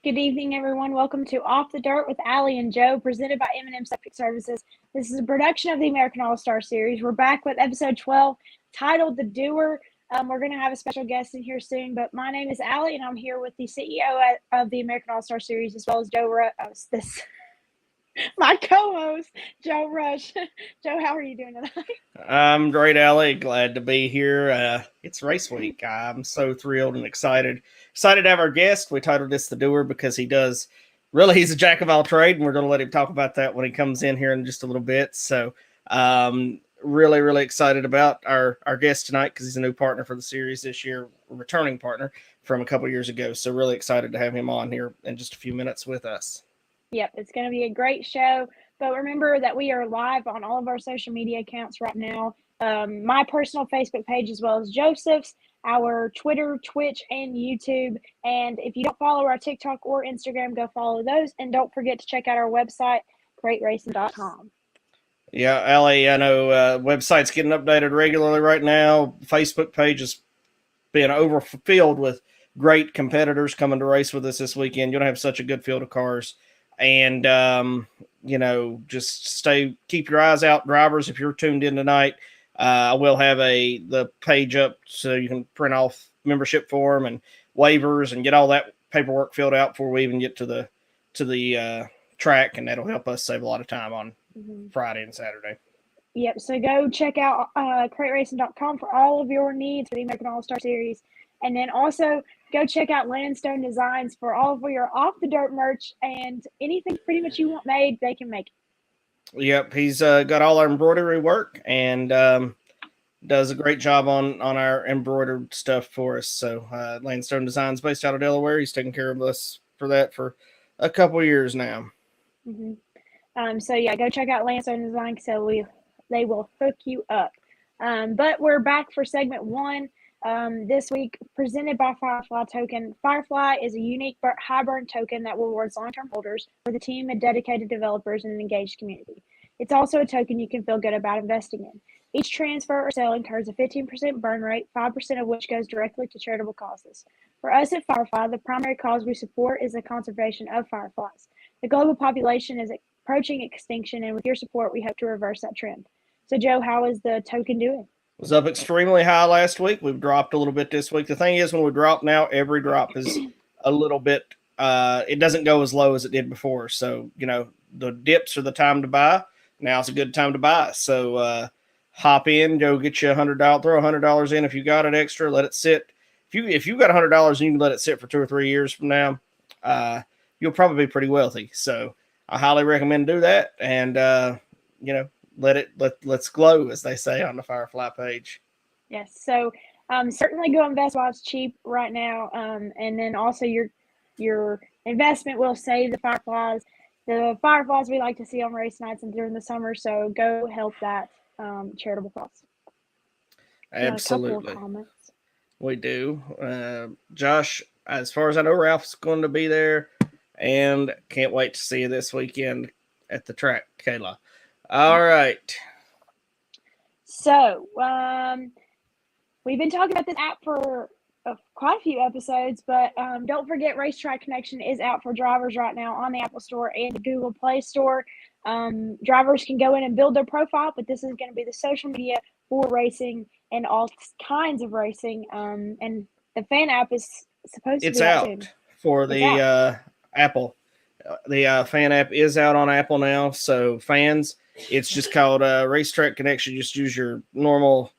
Good evening, everyone. Welcome to Off the Dirt with Allie and Joe, presented by M&M Septic Services. This is a production of the American All-Star Series. We're back with episode 12, titled The Doer. We're going to have a special guest in here soon, but my name is Allie, and I'm here with the CEO of the American All-Star Series, as well as my co-host, Joe Rush. Joe, how are you doing tonight? I'm great, Allie. Glad to be here. It's race week. I'm so thrilled and excited. Excited to have our guest. We titled this The Doer because he's a jack of all trade, and we're going to let him talk about that when he comes in here in just a little bit. So really, really excited about our guest tonight because he's a new partner for the series this year, a returning partner from a couple years ago. So really excited to have him on here in just a few minutes with us. Yep, it's going to be a great show. But remember that we are live on all of our social media accounts right now. My personal Facebook page, as well as Joseph's, our Twitter, Twitch, and YouTube. And if you don't follow our TikTok or Instagram, go follow those. And don't forget to check out our website, greatracing.com. Yeah, Allie, I know website's getting updated regularly right now. Facebook page is being overfilled with great competitors coming to race with us this weekend. You're going to have such a good field of cars. And, just keep your eyes out, drivers. If you're tuned in tonight, I will have the page up so you can print off membership form and waivers and get all that paperwork filled out before we even get to the track. And that'll help us save a lot of time on Friday and Saturday. Yep. So go check out crateracing.com for all of your needs for the American All-Star Series. And then also go check out Landstone Designs for all of your off-the-dirt merch and anything pretty much you want made, they can make it. Yep, he's got all our embroidery work and does a great job on our embroidered stuff for us. So Landstone Designs, based out of Delaware, he's taken care of us for that for a couple years now. So yeah, go check out Landstone Design so they will hook you up. But we're back for segment 1. This week, presented by Firefly Token. Firefly is a unique high burn token that rewards long-term holders with a team of dedicated developers and an engaged community. It's also a token you can feel good about investing in. Each transfer or sale incurs a 15% burn rate, 5% of which goes directly to charitable causes. For us at Firefly, the primary cause we support is the conservation of fireflies. The global population is approaching extinction, and with your support, we hope to reverse that trend. So, Joe, how is the token doing? Was up extremely high last week. We've dropped a little bit this week. The thing is, when we drop now, every drop is a little bit, it doesn't go as low as it did before. So, the dips are the time to buy. Now's a good time to buy. So, hop in, go get you $100, throw $100 in. If you got it extra, let it sit. If you got $100 and you can let it sit for 2 or 3 years from now, you'll probably be pretty wealthy. So I highly recommend do that. And, let's glow, as they say on the Firefly page. Yes. So certainly go invest while it's cheap right now. And then also your investment will save the fireflies we like to see on race nights and during the summer. So go help that charitable cause. Absolutely. We do. Josh, as far as I know, Ralph's going to be there and can't wait to see you this weekend at the track, Kayla. All right. So, we've been talking about this app for quite a few episodes, but don't forget Racetrack Connection is out for drivers right now on the Apple Store and the Google Play Store. Drivers can go in and build their profile, but this is going to be the social media for racing and all kinds of racing. And the fan app is supposed to be out soon. For the Apple. The fan app is out on Apple now, so fans, it's just called Racetrack Connection. Just use your normal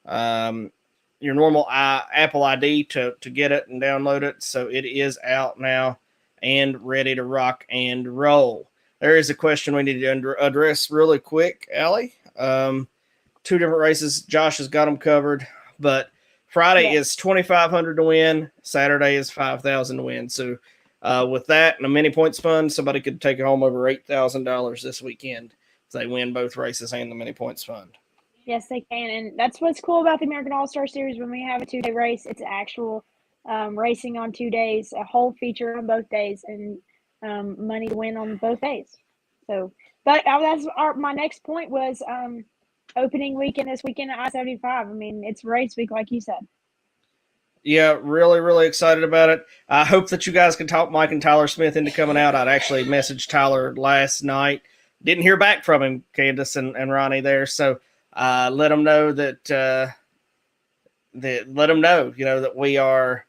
Apple ID to get it and download it. So it is out now and ready to rock and roll. There is a question we need to address really quick, Allie. 2 different races. Josh has got them covered, but Friday is $2,500 to win. Saturday is $5,000 to win. So with that and a mini points fund, somebody could take home over $8,000 this weekend if they win both races and the mini points fund. Yes, they can. And that's what's cool about the American All-Star Series. When we have a 2-day race, it's actual racing on 2 days, a whole feature on both days, and money to win on both days. So, but that's my next point was opening weekend this weekend at I-75. I mean, it's race week, like you said. Yeah, really, really excited about it. I hope that you guys can talk Mike and Tyler Smith into coming out. I'd actually messaged Tyler last night. Didn't hear back from him, Candace and Ronnie there. So let them know let them know, that we are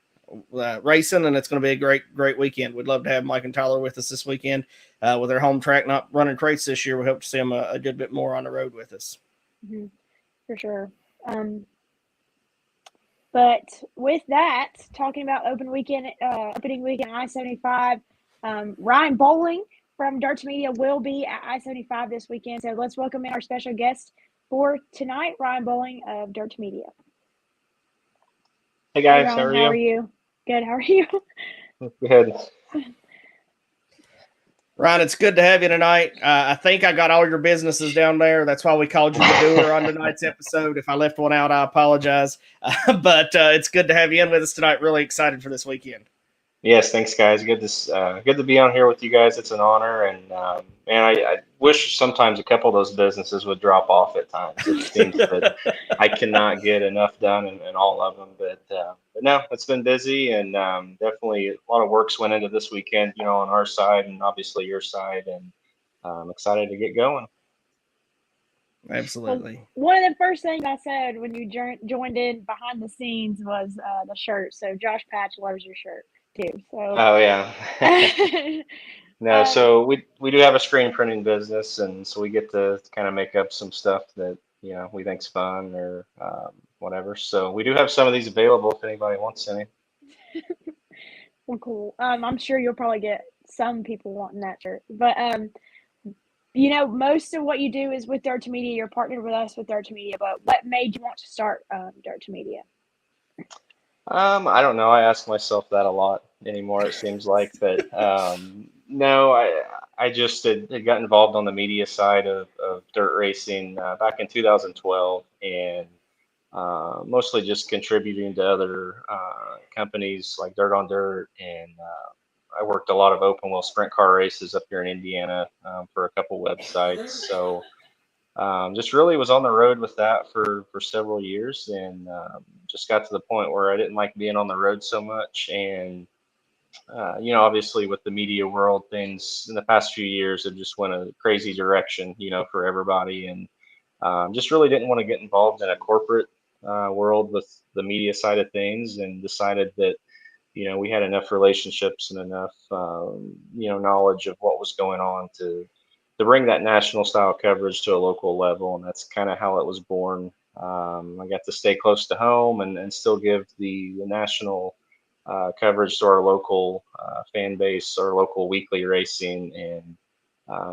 racing, and it's going to be a great weekend. We'd love to have Mike and Tyler with us this weekend. With their home track not running crates this year, we hope to see them a good bit more on the road with us. Mm-hmm. For sure. But with that, talking about opening weekend I-75, Ryan Bowling from Dirt to Media will be at I-75 this weekend. So let's welcome in our special guest for tonight, Ryan Bowling of Dirt to Media. Hey guys, Ryan, how are you? Good. How are you? Good. Ryan, it's good to have you tonight. I think I got all your businesses down there. That's why we called you the Doer on tonight's episode. If I left one out, I apologize. But it's good to have you in with us tonight. Really excited for this weekend. Yes, thanks guys. Good to be on here with you guys. It's an honor, and man, I wish sometimes a couple of those businesses would drop off at times. It seems that I cannot get enough done in all of them. But no, it's been busy, and definitely a lot of work's went into this weekend. On our side, and obviously your side, and I'm excited to get going. Absolutely. Well, one of the first things I said when you joined in behind the scenes was the shirt. So Josh Patch loves your shirt too. So. Oh yeah. No, so we do have a screen printing business, and so we get to kind of make up some stuff that we think's fun or whatever. So we do have some of these available if anybody wants any. Well, cool. I'm sure you'll probably get some people wanting that shirt, but most of what you do is with Dirt to Media. You're partnered with us with Dirt to Media, but what made you want to start Dirt to Media? I don't know. I ask myself that a lot anymore. It seems like, but no, I just had got involved on the media side of dirt racing back in 2012, and mostly just contributing to other companies like Dirt on Dirt, and I worked a lot of open wheel sprint car races up here in Indiana for a couple websites. So just really was on the road with that for several years, and just got to the point where I didn't like being on the road so much. And obviously with the media world, things in the past few years have just went a crazy direction, for everybody, and just really didn't want to get involved in a corporate world with the media side of things, and decided that we had enough relationships and enough knowledge of what was going on to bring that national style coverage to a local level, and that's kind of how it was born. I got to stay close to home and still give the national coverage to our local fan base, our local weekly racing, and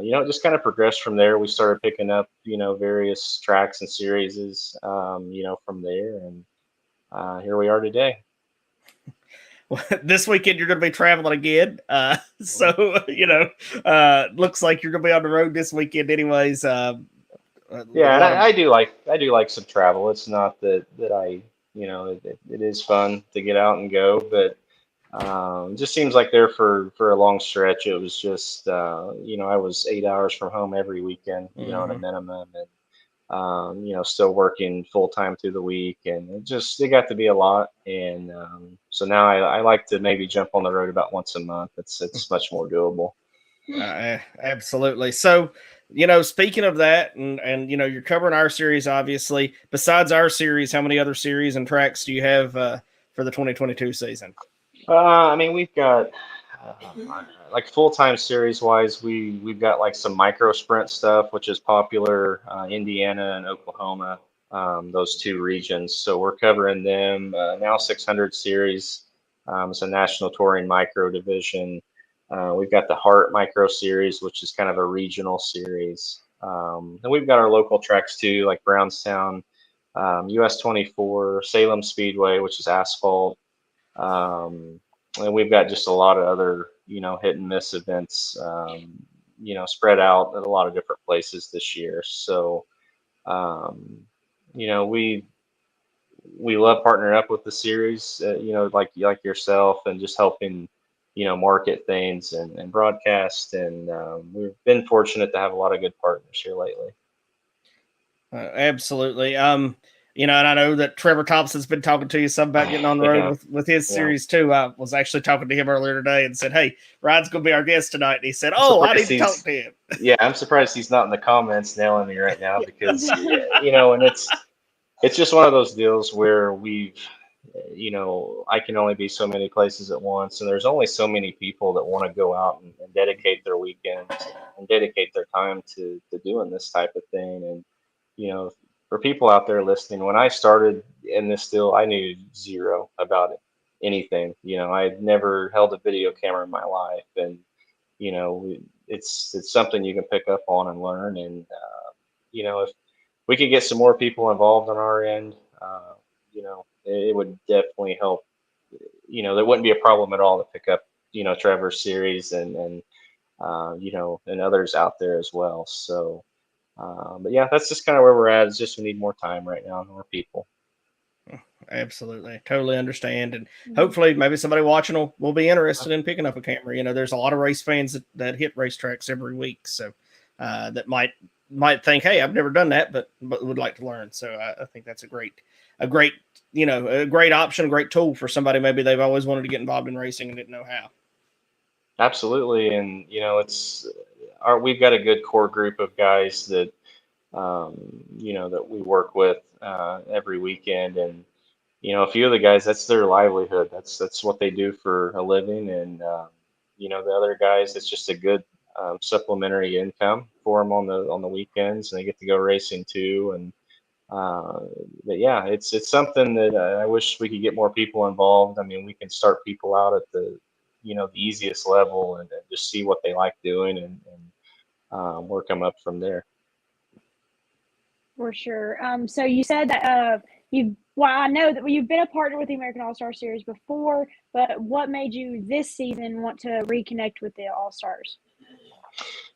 it just kind of progressed from there. We started picking up various tracks and series, from there, and here we are today. This weekend you're going to be traveling again, so looks like you're going to be on the road this weekend, anyways. Yeah, and I do like some travel. It's not that I it is fun to get out and go, but it just seems like there for a long stretch it was just I was 8 hours from home every weekend, at a minimum, and still working full time through the week, and it got to be a lot. And so now I like to maybe jump on the road about once a month. It's much more doable. Absolutely. So, speaking of that, and you're covering our series, obviously. Besides our series, how many other series and tracks do you have for the 2022 season? I mean, we've got like full-time series wise, we've got like some micro sprint stuff, which is popular, Indiana and Oklahoma, those two regions. So we're covering them now. 600 series, it's a national touring micro division. We've got the Hart micro series, which is kind of a regional series, and we've got our local tracks too, like Brownstown, US 24, Salem Speedway, which is asphalt. And we've got just a lot of other, hit and miss events, spread out at a lot of different places this year. So, we love partnering up with the series, like yourself, and just helping, market things and broadcast. And we've been fortunate to have a lot of good partners here lately. Absolutely. And I know that Trevor Thompson's been talking to you some about getting on the road with his series too. I was actually talking to him earlier today and said, "Hey, Ryan's going to be our guest tonight." And he said, "Oh, I need to talk to him." Yeah, I'm surprised he's not in the comments nailing me right now because and it's just one of those deals where I can only be so many places at once, and there's only so many people that want to go out and dedicate their weekends and dedicate their time to doing this type of thing. And for people out there listening, when I started in this deal, I knew zero about it, anything. I had never held a video camera in my life, and it's something you can pick up on and learn. And if we could get some more people involved on our end, it would definitely help. There wouldn't be a problem at all to pick up, Trevor's series and and others out there as well. So, but yeah, that's just kind of where we're at. It's just we need more time right now, more people. Absolutely. Totally understand. And hopefully maybe somebody watching will be interested in picking up a camera. There's a lot of race fans that hit racetracks every week. So that might think, hey, I've never done that, but would like to learn. So I think that's a great option, a great tool for somebody. Maybe they've always wanted to get involved in racing and didn't know how. Absolutely. And, we've got a good core group of guys that, that we work with every weekend. And, a few of the guys, that's their livelihood. That's what they do for a living. And the other guys, it's just a good supplementary income for them on the weekends, and they get to go racing too. And but yeah, it's something that I wish we could get more people involved. I mean, we can start people out at the the easiest level and just see what they like doing and work them up from there. For sure. So you said that I know that you've been a partner with the American All-Star Series before, but what made you this season want to reconnect with the All-Stars?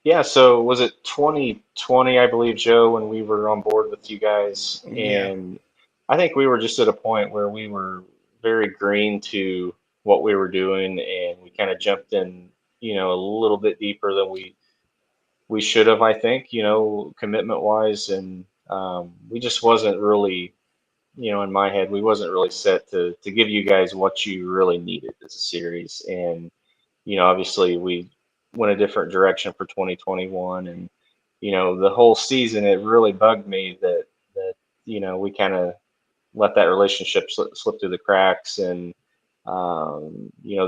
Yeah, so was it 2020, I believe, Joe, when we were on board with you guys? Yeah. And I think we were just at a point where we were very green to what we were doing, and we kind of jumped in, a little bit deeper than we should have, I think, commitment wise. And we just wasn't really, in my head, we wasn't really set to give you guys what you really needed as a series. And, obviously we went a different direction for 2021. And, the whole season, it really bugged me that, we kind of let that relationship slip through the cracks. And,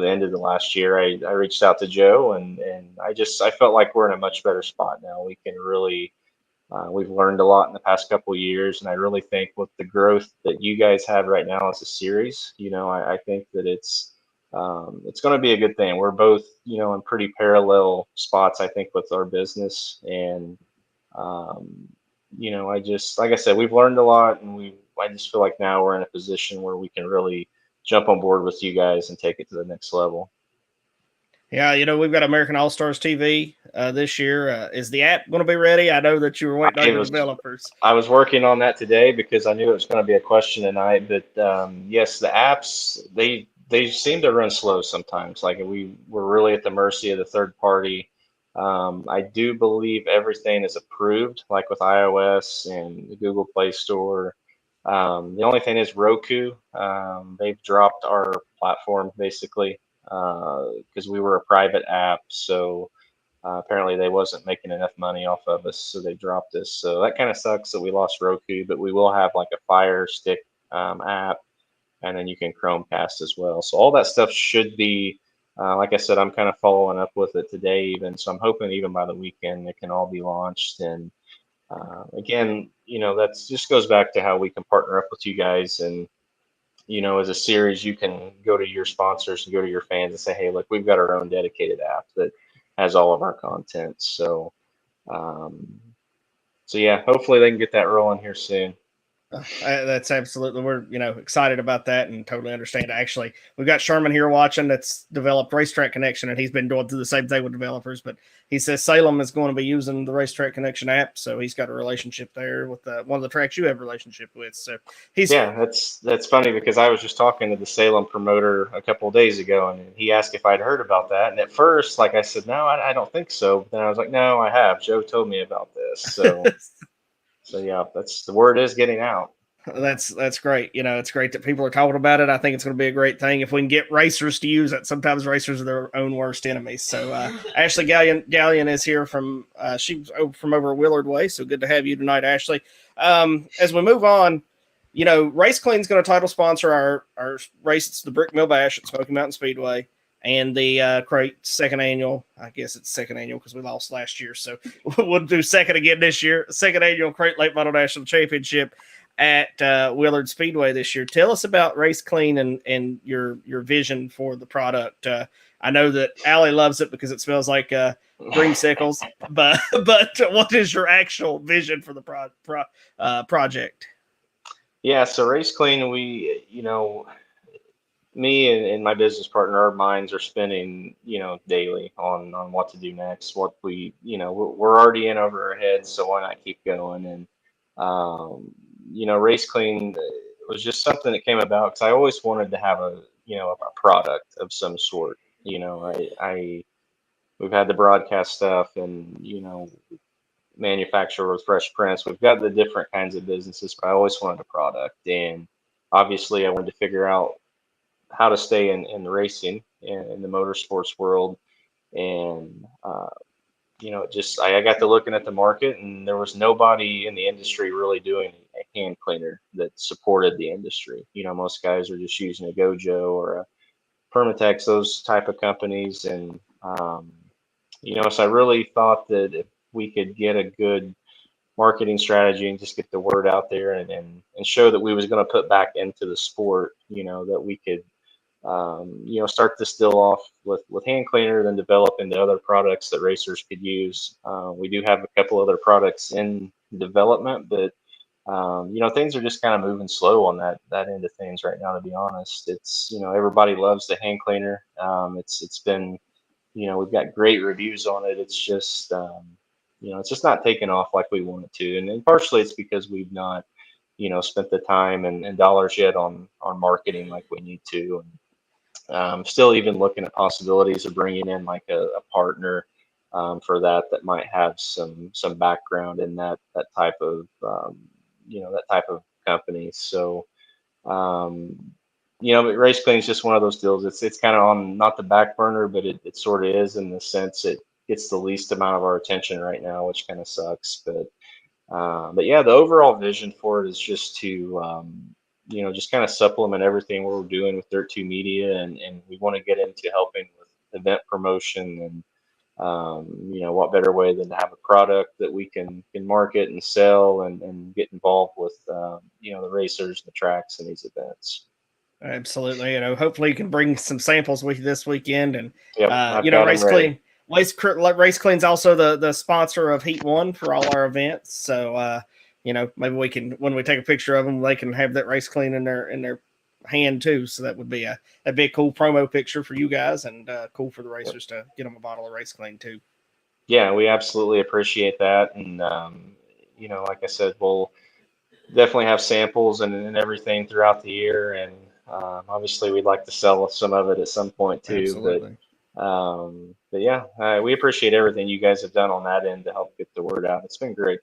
the end of the last year, I reached out to Joe, and I felt like we're in a much better spot now. We can really, we've learned a lot in the past couple of years, and I really think with the growth that you guys have right now as a series, I think that it's going to be a good thing. We're both, in pretty parallel spots, I think, with our business. And, like I said, we've learned a lot, and I just feel like now we're in a position where we can really jump on board with you guys and take it to the next level. Yeah, we've got American All Stars TV this year. Is the app going to be ready? I know that you were waiting on the developers. I was working on that today because I knew it was going to be a question tonight. But yes, the apps they seem to run slow sometimes. Like we're really at the mercy of the third party. I do believe everything is approved, like with iOS and the Google Play Store. The only thing is Roku. They've dropped our platform basically because we were a private app. So apparently they wasn't making enough money off of us, so they dropped us. So that kind of sucks that we lost Roku, but we will have like a Fire Stick app, and then you can Chromecast as well. So all that stuff should be, like I said, I'm kind of following up with it today even. So I'm hoping even by the weekend it can all be launched. And again, that's just goes back to how we can partner up with you guys. And as a series, you can go to your sponsors and go to your fans and say, hey, look, we've got our own dedicated app that has all of our content. So, yeah, hopefully they can get that rolling here soon. That's absolutely, we're excited about that and totally understand. Actually, we've got Sherman here watching that's developed Racetrack Connection, and he's been going through the same thing with developers. But he says Salem is going to be using the Racetrack Connection app, so he's got a relationship there with one of the tracks you have a relationship with. So that's funny because I was just talking to the Salem promoter a couple of days ago, and he asked if I'd heard about that. And at first, like I said, no, I don't think so. But then I was like, no, I have. Joe told me about this. So. So yeah, that's the word is getting out. That's great. It's great that people are talking about it. I think it's going to be a great thing if we can get racers to use it. Sometimes racers are their own worst enemies. So Ashley Gallion is here from she's from over Willard Way. So good to have you tonight, Ashley. As we move on, Race Clean's going to title sponsor our race. It's the Brick Mill Bash at Smoky Mountain Speedway and the Crate second annual. I guess it's second annual because we lost last year, so we'll do second again this year. Second annual Crate Late Model National Championship at Willard Speedway this year. Tell us about Race Clean and your vision for the product. I know that Allie loves it because it smells like dreamsicles, but what is your actual vision for the project? Yeah, so Race Clean, me and my business partner, our minds are spinning, daily on what to do next. What we're already in over our heads, so why not keep going? And Race Clean was just something that came about because I always wanted to have a product of some sort. We've had the broadcast stuff, and manufacturer with Fresh Prints. We've got the different kinds of businesses, but I always wanted a product, and obviously I wanted to figure out how to stay in the racing in the motorsports world. And I got to looking at the market, and there was nobody in the industry really doing a hand cleaner that supported the industry. Most guys are just using a Gojo or a Permatex, those type of companies. And so I really thought that if we could get a good marketing strategy and just get the word out there and show that we was going to put back into the sport, that we could start this still off with hand cleaner, then develop into other products that racers could use. We do have a couple other products in development, but things are just kind of moving slow on that end of things right now. To be honest, it's everybody loves the hand cleaner. It's been we've got great reviews on it. It's just it's just not taking off like we want it to, and partially it's because we've not spent the time and dollars yet on marketing like we need to. And still even looking at possibilities of bringing in like a partner for that might have some background in that type of that type of company. So but Race Clean is just one of those deals. It's kind of on not the back burner, but it sort of is, in the sense it gets the least amount of our attention right now, which kind of sucks. But yeah, the overall vision for it is just to just kind of supplement everything we're doing with Dirt 2 Media, and we want to get into helping with event promotion. And what better way than to have a product that we can market and sell and get involved with the racers, the tracks, and these events. Absolutely. Hopefully you can bring some samples with you this weekend. And Yep, Race Clean. Race Clean's also the sponsor of Heat 1 for all our events. So maybe we can, when we take a picture of them, they can have that Race Clean in their hand too. So that would be a cool promo picture for you guys, and cool for the racers to get them a bottle of Race Clean too. Yeah, we absolutely appreciate that. And like I said, we'll definitely have samples and everything throughout the year. And obviously we'd like to sell some of it at some point too. Absolutely. But yeah, we appreciate everything you guys have done on that end to help get the word out. It's been great.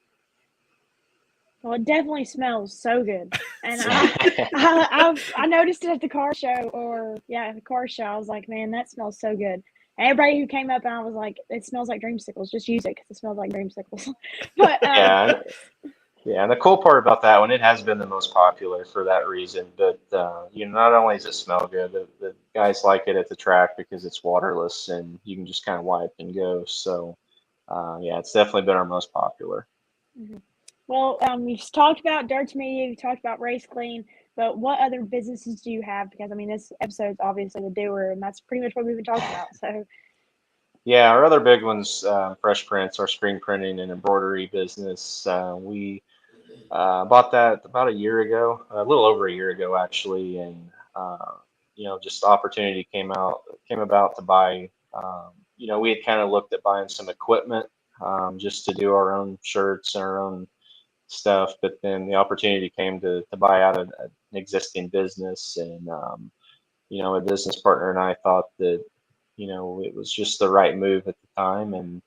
Well, it definitely smells so good, and I noticed it at the car show, the car show. I was like, man, that smells so good. And everybody who came up, and I was like, it smells like dreamsicles. Just use it because it smells like dreamsicles. But yeah, and the cool part about that one, it has been the most popular for that reason. But not only does it smell good, the guys like it at the track because it's waterless and you can just kind of wipe and go. So yeah, it's definitely been our most popular. Mm-hmm. Well, you've talked about Dirt Media, you've talked about Race Clean, but what other businesses do you have? Because this episode's obviously the Doer, and that's pretty much what we've been talking about. So, yeah, our other big ones, Fresh Prints, our screen printing and embroidery business. We bought that about a year ago, a little over a year ago actually, and just the opportunity came about to buy. We had kind of looked at buying some equipment just to do our own shirts and our own stuff, but then the opportunity came to buy out an existing business. And a business partner and I thought that it was just the right move at the time. And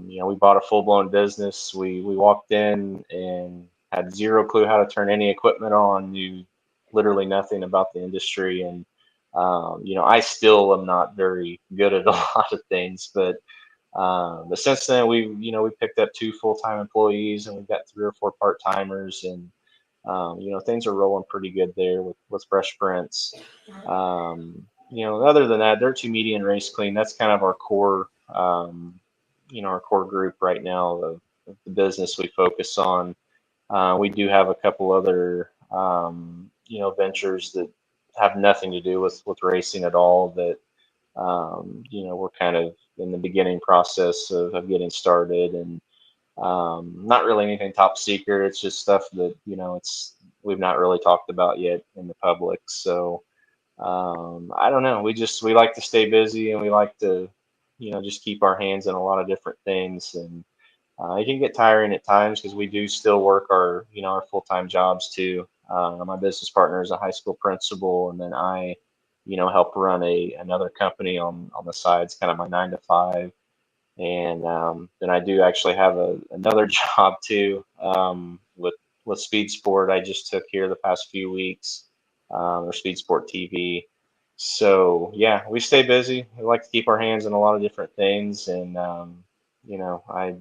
we bought a full-blown business. We walked in, and had zero clue how to turn any equipment on, knew literally nothing about the industry. And, I still am not very good at a lot of things, but since then we picked up 2 full-time employees, and we've got 3 or 4 part-timers, and things are rolling pretty good there with Fresh Prince. Other than that, Dirt to Media and Race Clean, that's kind of our core, our core group right now of the business we focus on. We do have a couple other, ventures that have nothing to do with racing at all that, we're kind of in the beginning process of getting started, and not really anything top secret. It's just stuff that, we've not really talked about yet in the public. So, I don't know. We like to stay busy, and we like to, just keep our hands in a lot of different things. And it can get tiring at times because we do still work our full-time jobs too. My business partner is a high school principal, and then I, help run another company on the side. It's kind of my 9 to 5. And then I do actually have another job too, with Speed Sport. I just took here the past few weeks, or Speed Sport TV. So yeah, we stay busy. We like to keep our hands in a lot of different things, and you know, I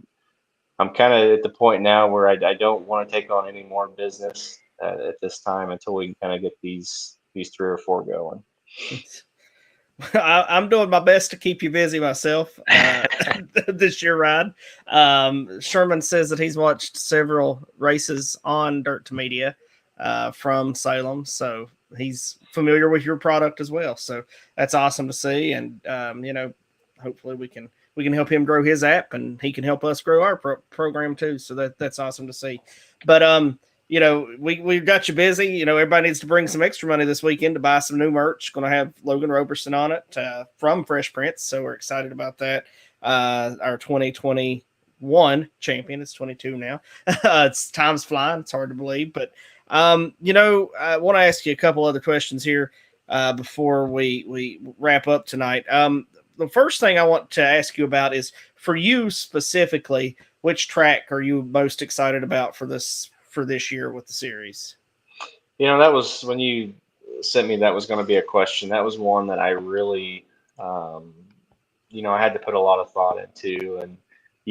I'm kind of at the point now where I don't want to take on any more business at this time until we can kind of get these 3 or 4 going. I'm doing my best to keep you busy myself this year ride. Sherman says that he's watched several races on Dirt to Media from Salem, so he's familiar with your product as well. So that's awesome to see, and hopefully we can help him grow his app, and he can help us grow our program too. So that's awesome to see. But we've got you busy. Everybody needs to bring some extra money this weekend to buy some new merch. Going to have Logan Roberson on it from Fresh Prince, so we're excited about that. Our 2021 champion. It's 22 now. It's time's flying. It's hard to believe, but I want to ask you a couple other questions here before we wrap up tonight. The first thing I want to ask you about is, for you specifically, which track are you most excited about for this year with the series? That was when you sent me, that was going to be a question. That was one that I really, I had to put a lot of thought into. And,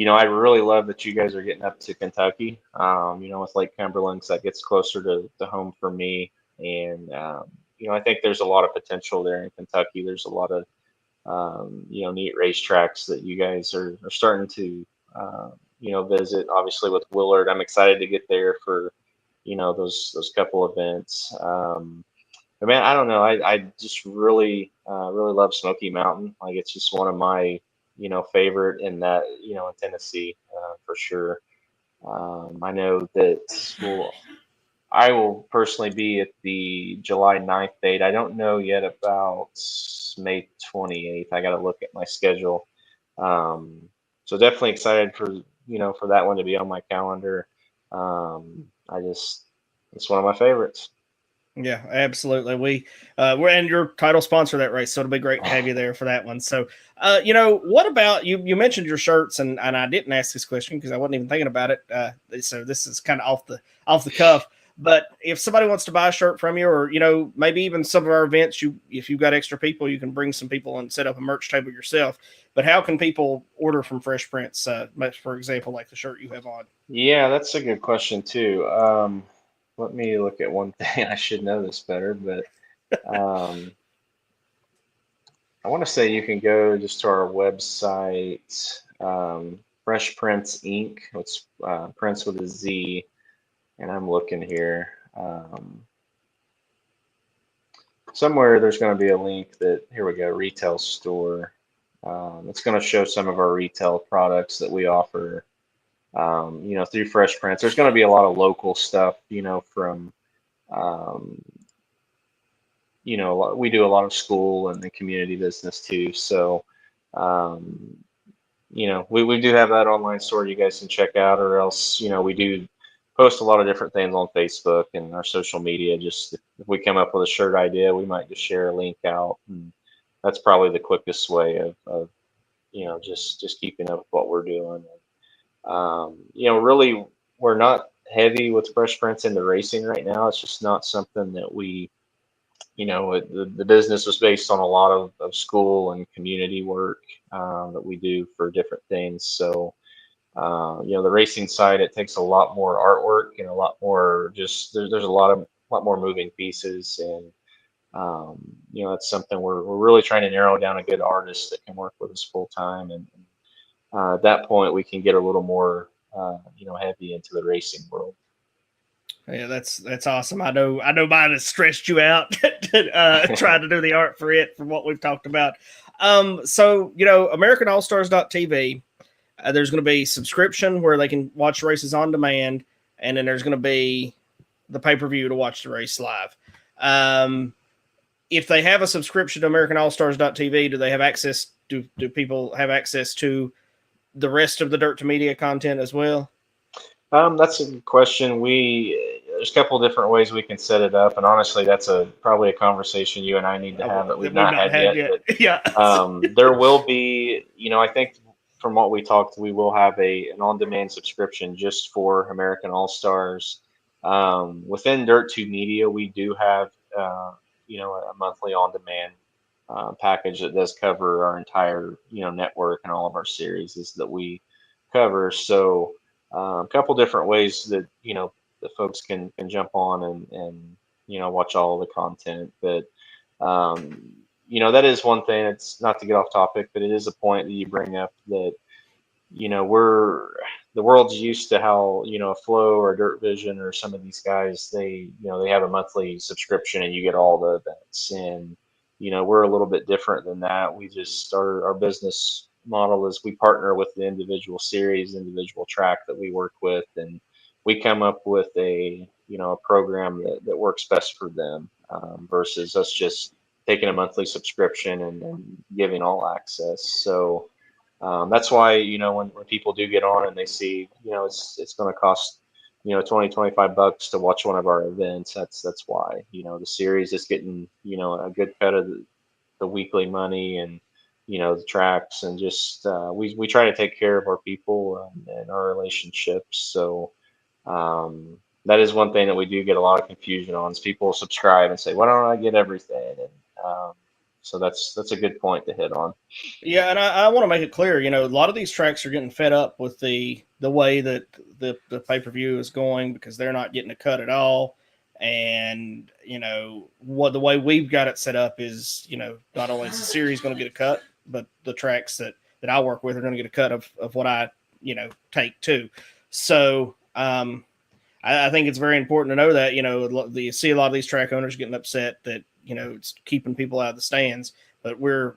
I really love that you guys are getting up to Kentucky, with Lake Cumberland, 'cause that gets closer to home for me. And, I think there's a lot of potential there in Kentucky. There's a lot of, neat racetracks that you guys are starting to, visit. Obviously with Willard, I'm excited to get there for, those couple events. But man, I don't know. I just really, really love Smoky Mountain. Like, it's just one of my, favorite in that, in Tennessee, for sure. I know that I will personally be at the July 9th date. I don't know yet about May 28th. I got to look at my schedule. So definitely excited for that one to be on my calendar. It's one of my favorites. Yeah, absolutely. We're and your title sponsor of that race, so it'll be great to have you there for that one. So, what about you? You mentioned your shirts, and I didn't ask this question because I wasn't even thinking about it. So this is kind of off the cuff. But if somebody wants to buy a shirt from you, or maybe even some of our events, if you've got extra people, you can bring some people and set up a merch table yourself. But how can people order from Fresh Prince? For example, like the shirt you have on. Yeah, that's a good question too. Let me look at one thing. I should know this better, but um, I want to say you can go just to our website, Fresh Prince Inc. It's Prince with a Z, and I'm looking here. Somewhere there's going to be a link that, here we go, retail store. It's going to show some of our retail products that we offer, through Fresh Prince. There's going to be a lot of local stuff, from, um, we do a lot of school and the community business too. So, we do have that online store you guys can check out, or else, we do post a lot of different things on Facebook and our social media. Just if we come up with a shirt idea, we might just share a link out, and that's probably the quickest way of just keeping up with what we're doing. Really, we're not heavy with Fresh Prince into racing right now. It's just not something that we, the business was based on a lot of school and community work that we do for different things. So, the racing side, it takes a lot more artwork and a lot more just there's a lot more moving pieces. And, that's something we're really trying to narrow down a good artist that can work with us full time. And at that point, we can get a little more, heavy into the racing world. Yeah, that's awesome. I know mine has stressed you out trying to do the art for it from what we've talked about. So AmericanAllStars.tv, there's going to be subscription where they can watch races on demand, and then there's going to be the pay-per-view to watch the race live. If they have a subscription to AmericanAllStars.tv, do they have access? Do people have access to the rest of the Dirt to Media content as well? That's a good question. There's a couple different ways we can set it up, and honestly, that's probably a conversation you and I need to have that we've not had yet. But, yeah. There will be, I think from what we talked, we will have an on-demand subscription just for American All-Stars. Within Dirt 2 Media, we do have, a monthly on-demand package that does cover our entire, network and all of our series that we cover. So, a couple different ways that the folks can jump on and watch all the content. But that is one thing. It's not to get off topic, but it is a point that you bring up that the world's used to how a Flow or Dirt Vision or some of these guys, they they have a monthly subscription and you get all the events. And we're a little bit different than that. We just our business model is we partner with the individual series, individual track that we work with, and we come up with a a program that works best for them, versus us just taking a monthly subscription and giving all access. So that's why when people do get on and they see it's going to cost 20-25 bucks to watch one of our events, that's why the series is getting a good cut of the weekly money, and the tracks, and just we try to take care of our people and our relationships. So that is one thing that we do get a lot of confusion on, is people subscribe and say, why don't I get everything? And so that's a good point to hit on. Yeah, and I want to make it clear, a lot of these tracks are getting fed up with the way that the pay-per-view is going, because they're not getting a cut at all. And, what the way we've got it set up is, not only is the series going to get a cut, but the tracks that I work with are going to get a cut of what I, take too. So I think it's very important to know that, you see a lot of these track owners getting upset that, it's keeping people out of the stands. But we're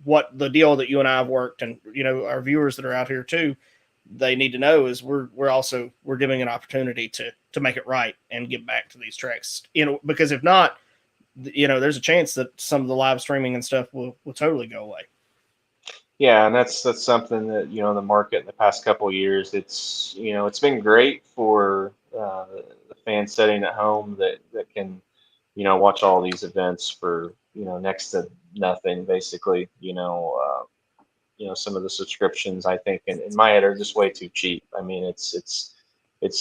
what the deal that you and I have worked, and our viewers that are out here too, they need to know is we're giving an opportunity to make it right and get back to these tracks. Because if not, there's a chance that some of the live streaming and stuff will totally go away. Yeah, and that's something that the market in the past couple of years, it's been great for the fans sitting at home that can watch all these events for next to nothing, basically. Some of the subscriptions, I think, in my head, are just way too cheap. I mean, it's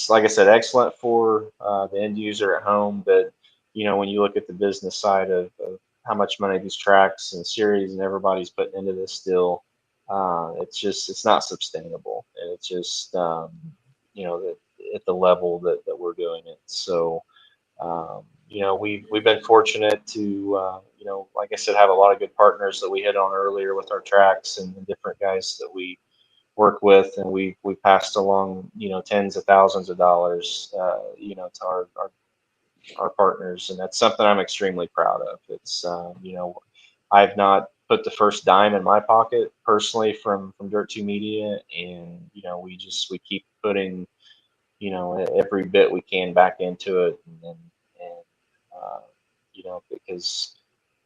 like I said, excellent for the end user at home, but when you look at the business side of how much money these tracks and series and everybody's putting into this still, it's not sustainable, and it's just that at the level that we're doing it. So we've been fortunate to like I said, have a lot of good partners that we hit on earlier with our tracks and the different guys that we work with, and we passed along tens of thousands of dollars to our partners, and that's something I'm extremely proud of. It's I've not put the first dime in my pocket personally from Dirt 2 Media, and we keep putting every bit we can back into it, and because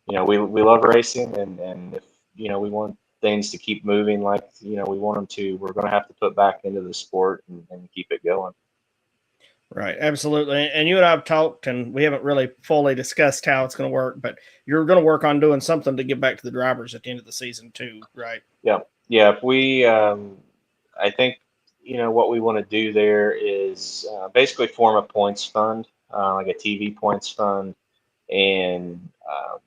we love racing, and if we want things to keep moving like we want them to, we're going to have to put back into the sport and keep it going. Right, absolutely. And you and I have talked, and we haven't really fully discussed how it's going to work, but you're going to work on doing something to give back to the drivers at the end of the season too, right? Yeah. If we I think what we want to do there is basically form a points fund, like a TV points fund, and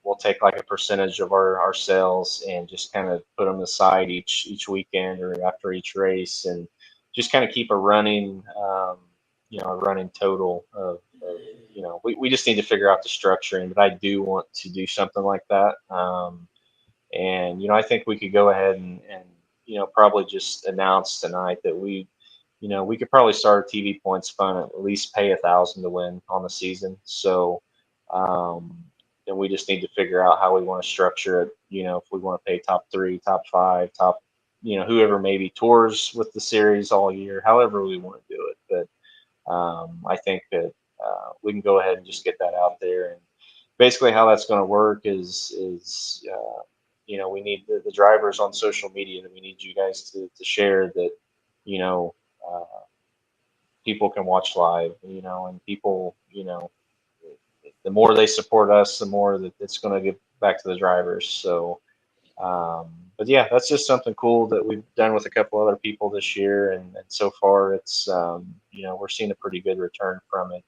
we'll take like a percentage of our sales and just kind of put them aside each weekend or after each race, and just kind of keep a running a running total of we just need to figure out the structuring, but I do want to do something like that. And I think we could go ahead and probably just announce tonight that we could probably start a TV points fund, at least pay 1,000 to win on the season. So um, then we just need to figure out how we want to structure it. If we want to pay top 3, top 5, top, whoever maybe tours with the series all year, however we want to do it. But I think that we can go ahead and just get that out there. And basically, how that's going to work is we need the drivers on social media, that we need you guys to share that, uh, people can watch live, and people, the more they support us, the more that it's going to get back to the drivers. So, but yeah, that's just something cool that we've done with a couple other people this year, and so far it's we're seeing a pretty good return from it.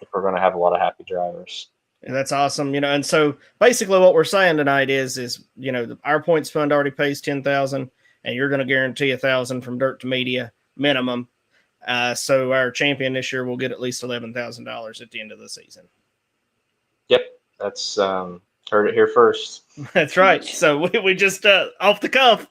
If we're going to have a lot of happy drivers. And that's awesome, and so basically what we're saying tonight is our points fund already pays 10,000, and you're going to guarantee 1,000 from Dirt to Media minimum. So our champion this year will get at least $11,000 at the end of the season. Yep, that's heard it here first. That's right. So we just off the cuff,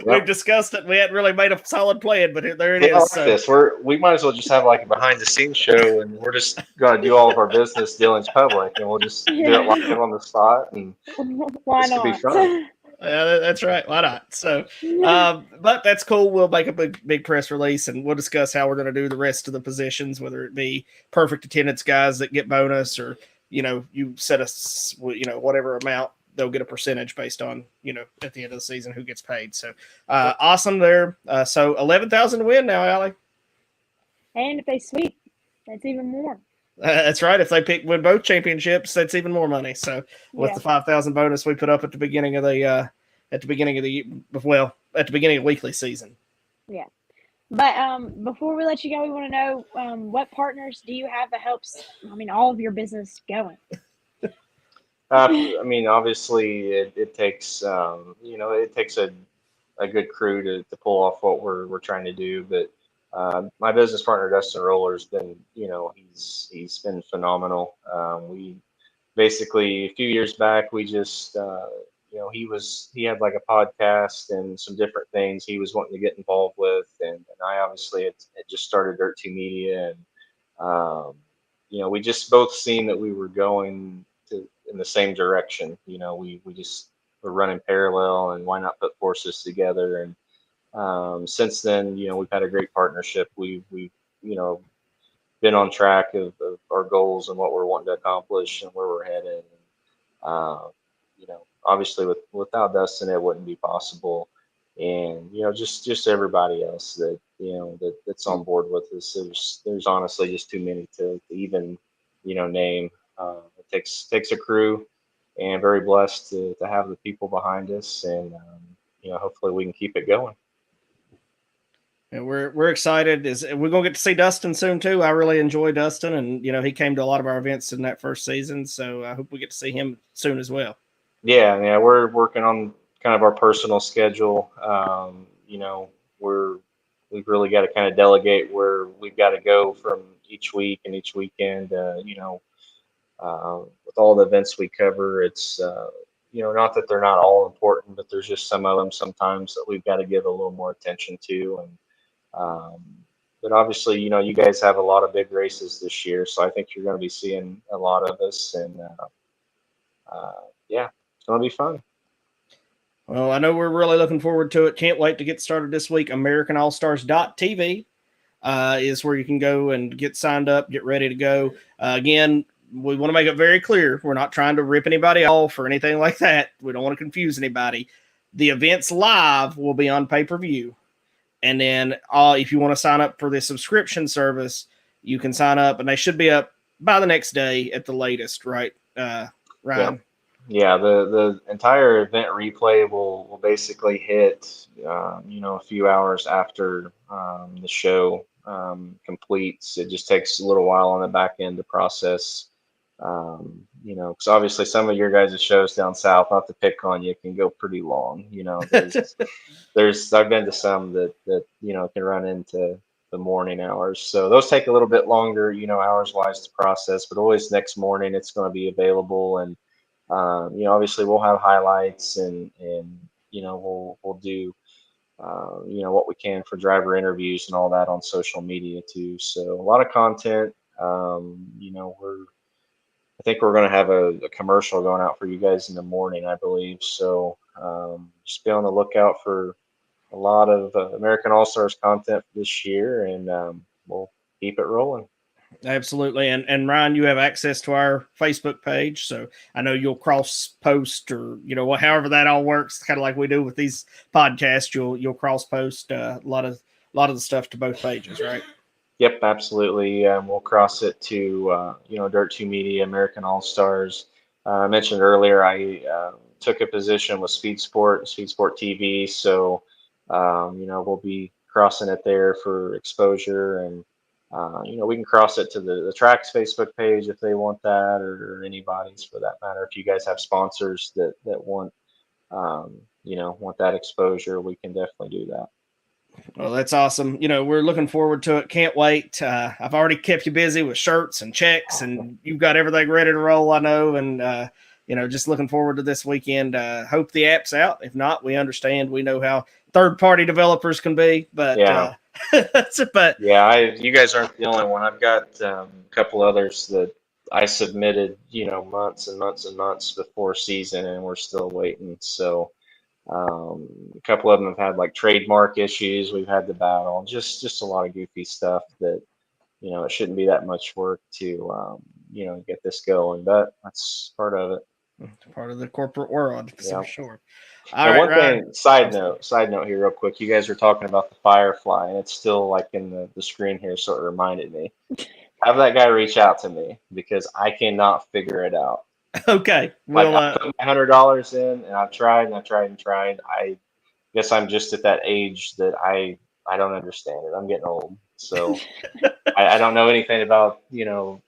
we've discussed it. We hadn't really made a solid plan, but there it is. Like this. We might as well just have like a behind the scenes show, and we're just going to do all of our business dealings public, and we'll just do it live on the spot, and why this not? could be fun. Yeah, that's right. Why not? So, but that's cool. We'll make a big press release, and we'll discuss how we're going to do the rest of the positions, whether it be perfect attendance guys that get bonus, or you set us, whatever amount, they'll get a percentage based on, at the end of the season who gets paid. So, awesome there. So 11,000 to win now, Allie. And if they sweep, that's even more. That's right. If they win both championships, that's even more money. So with the 5,000 bonus we put up at the beginning of the weekly season. Yeah. But before we let you go, we want to know what partners do you have that helps, all of your business going? Obviously it takes, it takes a good crew to pull off what we're trying to do. But my business partner, Dustin Roller's been, he's been phenomenal. We basically, a few years back, we just, he had like a podcast and some different things he was wanting to get involved with. And I obviously had just started Dirt 2 Media, and, we just both seen that we were going in the same direction. We just were running parallel, and why not put forces together? And since then, we've had a great partnership. We've been on track of our goals and what we're wanting to accomplish and where we're headed. Obviously without Dustin, it wouldn't be possible. And just everybody else that's on board with us. There's honestly just too many to even name. It takes a crew, and very blessed to have the people behind us, and hopefully we can keep it going. And we're excited. We're gonna get to see Dustin soon too. I really enjoy Dustin, and he came to a lot of our events in that first season. So I hope we get to see him soon as well. Yeah, we're working on kind of our personal schedule. We've really got to kind of delegate where we've got to go from each week and each weekend. With all the events we cover, it's not that they're not all important, but there's just some of them sometimes that we've got to give a little more attention to. And but obviously, you guys have a lot of big races this year, so I think you're going to be seeing a lot of us, and it's going to be fun. Well, I know we're really looking forward to it. Can't wait to get started this week. AmericanAllStars.tv is where you can go and get signed up, get ready to go. Again, we want to make it very clear. We're not trying to rip anybody off or anything like that. We don't want to confuse anybody. The events live will be on pay-per-view. And then if you want to sign up for the subscription service, you can sign up, and they should be up by the next day at the latest, right, Ryan? Yeah, the entire event replay will basically hit, a few hours after the show completes. It just takes a little while on the back end to process. Because obviously some of your guys' shows down south, not to pick on you, can go pretty long. There's I've been to some that can run into the morning hours. So those take a little bit longer, hours wise to process, but always next morning it's going to be available. And obviously we'll have highlights and we'll do what we can for driver interviews and all that on social media too. So a lot of content. I think we're going to have a commercial going out for you guys in the morning, I believe. So just be on the lookout for a lot of American All Stars content this year, and we'll keep it rolling. Absolutely. And Ryan, you have access to our Facebook page. So I know you'll cross post or, however that all works, kind of like we do with these podcasts, you'll cross post a lot of the stuff to both pages, right? Yep, absolutely. We'll cross it to, Dirt 2 Media, American All Stars. I mentioned earlier, I took a position with Speed Sport TV. So, we'll be crossing it there for exposure, and we can cross it to the track's Facebook page if they want that, or anybody's for that matter. If you guys have sponsors that want, want that exposure, we can definitely do that. Well, that's awesome. We're looking forward to it. Can't wait. I've already kept you busy with shirts and checks, and you've got everything ready to roll, I know. And, just looking forward to this weekend. Hope the app's out. If not, we understand. We know how third-party developers can be, but yeah. But yeah, you guys aren't the only one. I've got a couple others that I submitted, months and months and months before season, and we're still waiting. So a couple of them have had like trademark issues. We've had to battle just a lot of goofy stuff that it shouldn't be that much work to get this going, but that's part of it. Part of the corporate world, for sure. All right, one thing, side note here real quick. You guys were talking about the Firefly, and it's still like in the screen here, so it reminded me. Have that guy reach out to me because I cannot figure it out. Okay. Well, I put my $100 in, and I've tried and I've tried and tried. I guess I'm just at that age that I don't understand it. I'm getting old, so I don't know anything about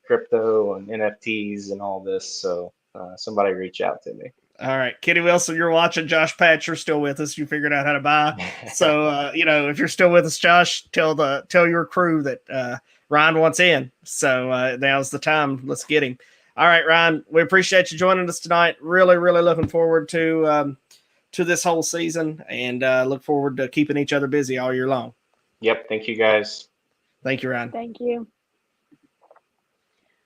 crypto and NFTs and all this. So somebody reach out to me. All right, Kitty Wilson, you're watching. Josh Patch, you're still with us. You figured out how to buy. So, if you're still with us, Josh, tell your crew that Ryan wants in. So now's the time. Let's get him. All right, Ryan, we appreciate you joining us tonight. Really, really looking forward to this whole season, and look forward to keeping each other busy all year long. Yep. Thank you, guys. Thank you, Ryan. Thank you.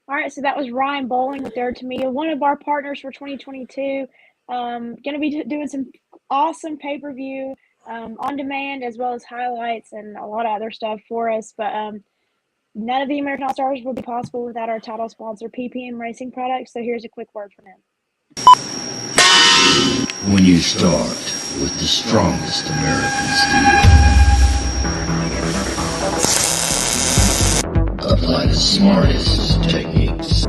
All right, so that was Ryan Bowling with Doer 2 Media, one of our partners for 2022. Going to be doing some awesome pay-per-view on demand, as well as highlights and a lot of other stuff for us. But none of the American All Stars would be possible without our title sponsor, PPM Racing Products. So here's a quick word from them. When you start with the strongest American steel, apply the smartest techniques.